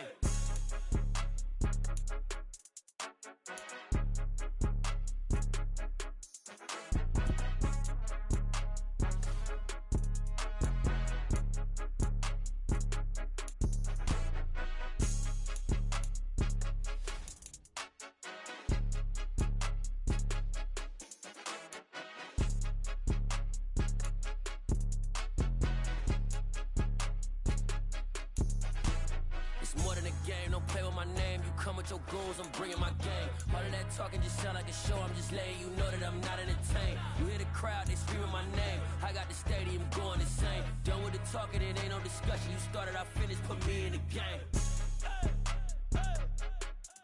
It's more than a game, don't play with my name. You come with your goons, I'm bringing my game. All of that talking just sound like a show, I'm just letting you know that I'm not entertained. You hear the crowd, they screaming my name. I got the stadium going insane. Done with the talking, it ain't no discussion. You started, I finished, put me in the game.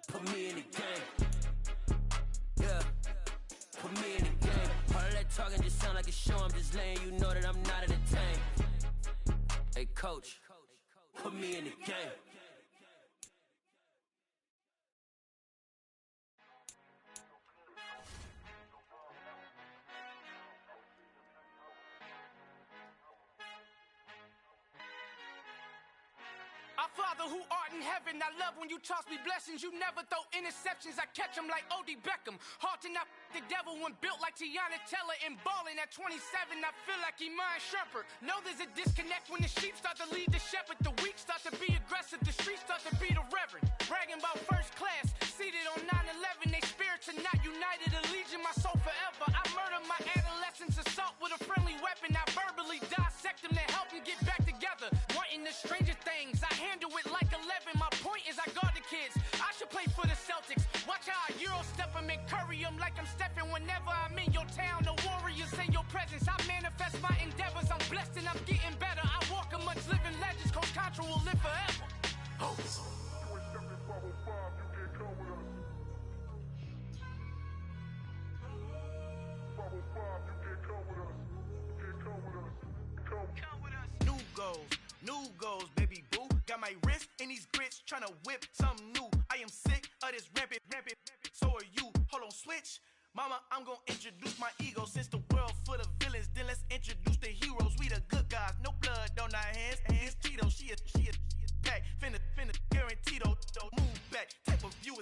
Put me in the game. Yeah, put me in the game. All of that talking just sound like a show, I'm just letting you know that I'm not entertained. Hey coach, put me in the game. Our Father who art in heaven, I love when you toss me blessings. You never throw interceptions, I catch them like O.D. Beckham. Hard to not the devil when built like Tiana Teller and balling at 27, I feel like Iman Shumpert. Know there's a disconnect when the sheep start to lead the shepherd. The weak start to be aggressive, the streets start to be the reverend. Bragging about first class, seated on 9/11. They spirits are not united, a legion, my soul forever. I murder my adolescence, assault with a friendly weapon. I verbally dissect them to help them get back together. Wanting the stranger things, I handle it like 11. My point is I guard the kids. I should play for the Celtics. Watch how I Euro step them and curry them like I'm Stephen. Whenever I'm in your town, the warriors in your presence. I manifest my endeavors. I'm blessed and I'm getting better. I walk amongst living legends. Coach Contra will live forever. Oh. New goals, baby boo. Got my wrist in these grits, tryna whip something new. I am sick of this rampant. So are you. Hold on, switch. Mama, I'm gonna introduce my ego. Since the world full of villains, then let's introduce the heroes. We the good guys, no blood on our hands. Tito, she a pack. Finna guarantee though. Move back, type of view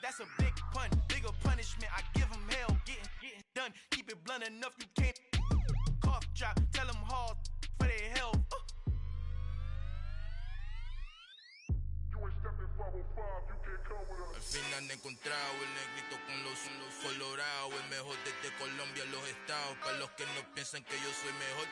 that's a big pun. Bigger punishment, I give them hell. Getting done, keep it blunt enough, you can't cough drop. Tell them hard for their health. Al fin han encontrado el negrito con los colorados, el mejor desde Colombia, los estados. Para los que no piensan que yo soy mejor,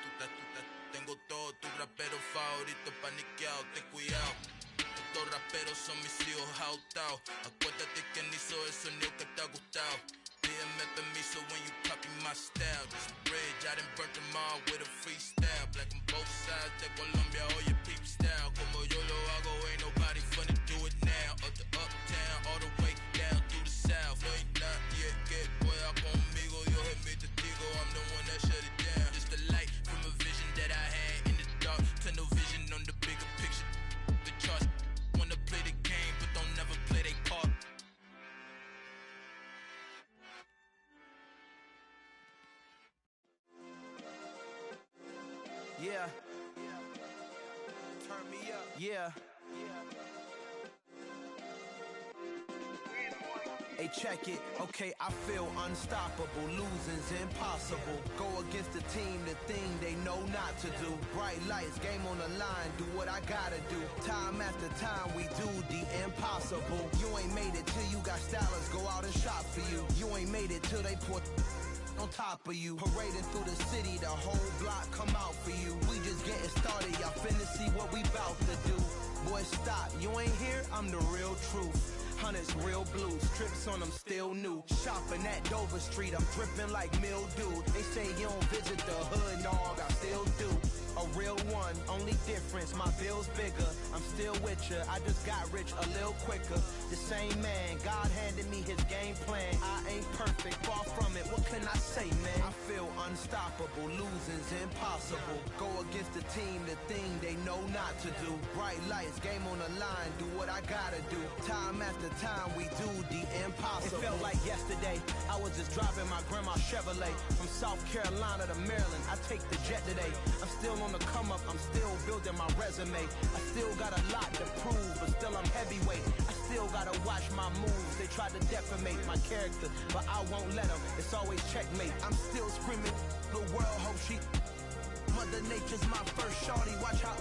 tengo todo, tus raperos favoritos paniqueados, ten cuidado. Estos raperos son mis hijos adoptados. Acuérdate quién hizo el sonido que te ha gustado. Pídeme permiso when you copy my style. This bridge, I done burnt them all with a freestyle. Black on both sides de Colombia, oye peep style. Como yo lo hago, ain't nobody funny, do it now. Up to uptown, all the way down through the south. No ain't not yet, que pueda conmigo. Dios es mi testigo, I'm the one that shut it down. Just a light from a vision that I had in the dark. Tunnel vision on the bigger picture. The charts wanna play the game, but don't never play their part. Yeah. Turn me up. Yeah. Hey, check it. Okay, I feel unstoppable. Losing's impossible. Go against the team, the thing they know not to do. Bright lights, game on the line. Do what I gotta do. Time after time, we do the impossible. You ain't made it till you got stylists go out and shop for you. You ain't made it till they put on top of you. Parading through the city, the whole block come out for you. We just getting started, y'all finna see what we bout to do. Boy, stop, you ain't here, I'm the real truth. Hunters, real blue, strips on them still new. Shopping at Dover Street, I'm dripping like mildew. They say you don't visit the hood, dog, I still do. A real one, only difference, my bill's bigger. I'm still with ya, I just got rich a little quicker. The same man, God handed me his game plan. I ain't perfect, far from it, what can I say, man? I feel unstoppable, losing's impossible. Go against the team, the thing they know not to do. Bright lights, game on the line, do what I gotta do. Time after time, we do the impossible. It felt like yesterday, I was just driving my grandma's Chevrolet. From South Carolina to Maryland, I take the jet today. I'm still on the come up, I'm still building my resume. I still got a lot to prove, but still I'm heavyweight. I still gotta watch my moves. They try to defamate my character, but I won't let them. It's always checkmate. I'm still screaming, the world hope she. Mother Nature's my first shorty, watch how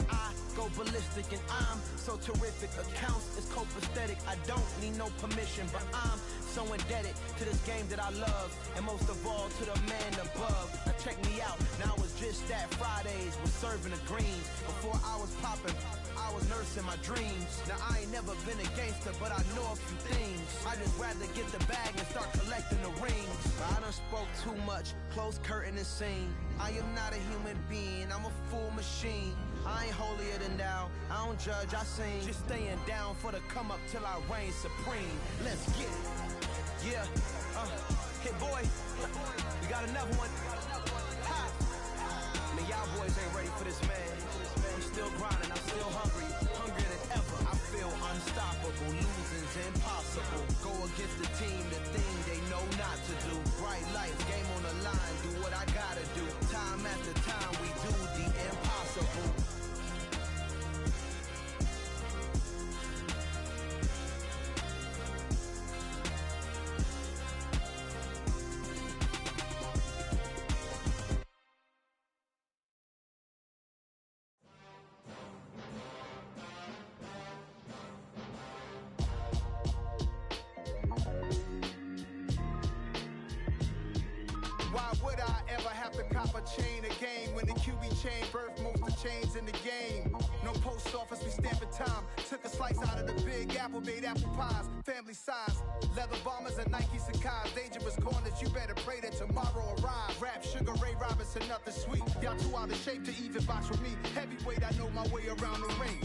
I go ballistic and I'm so terrific. Accounts is copacetic, I don't need no permission, but I'm so indebted to this game that I love, and most of all to the man above. Now check me out, now it's just that Fridays was serving the greens. Before I was popping, I was nursing my dreams. Now I ain't never been a gangster, but I know a few things. I just rather get the bag and start collecting the rings. I done spoke too much, close curtain and scene. I am not a human being, I'm a full machine. I ain't holier than thou, I don't judge, I sing. Just staying down for the come up till I reign supreme. Let's get it. Yeah, hit boy, we got another one. Ha! Man, y'all boys ain't ready for this, man. I'm still grinding, I'm still hungry, hungrier than ever. I feel unstoppable, losing's impossible. Go against the team, the thing they know not to do. Bright lights, game on the line, do what I gotta do. Time after time, we do the impossible. Why would I ever have to cop a chain again when the QB chain birthed most of chains in the game? No post office, we stamping time. Took a slice out of the big apple, made apple pies, family size. Leather bombers and Nike Sacai's, dangerous corners, you better pray that tomorrow arrives. Rap, Sugar Ray Robinson, nothing sweet. Y'all too out of shape to even box with me. Heavyweight, I know my way around the ring.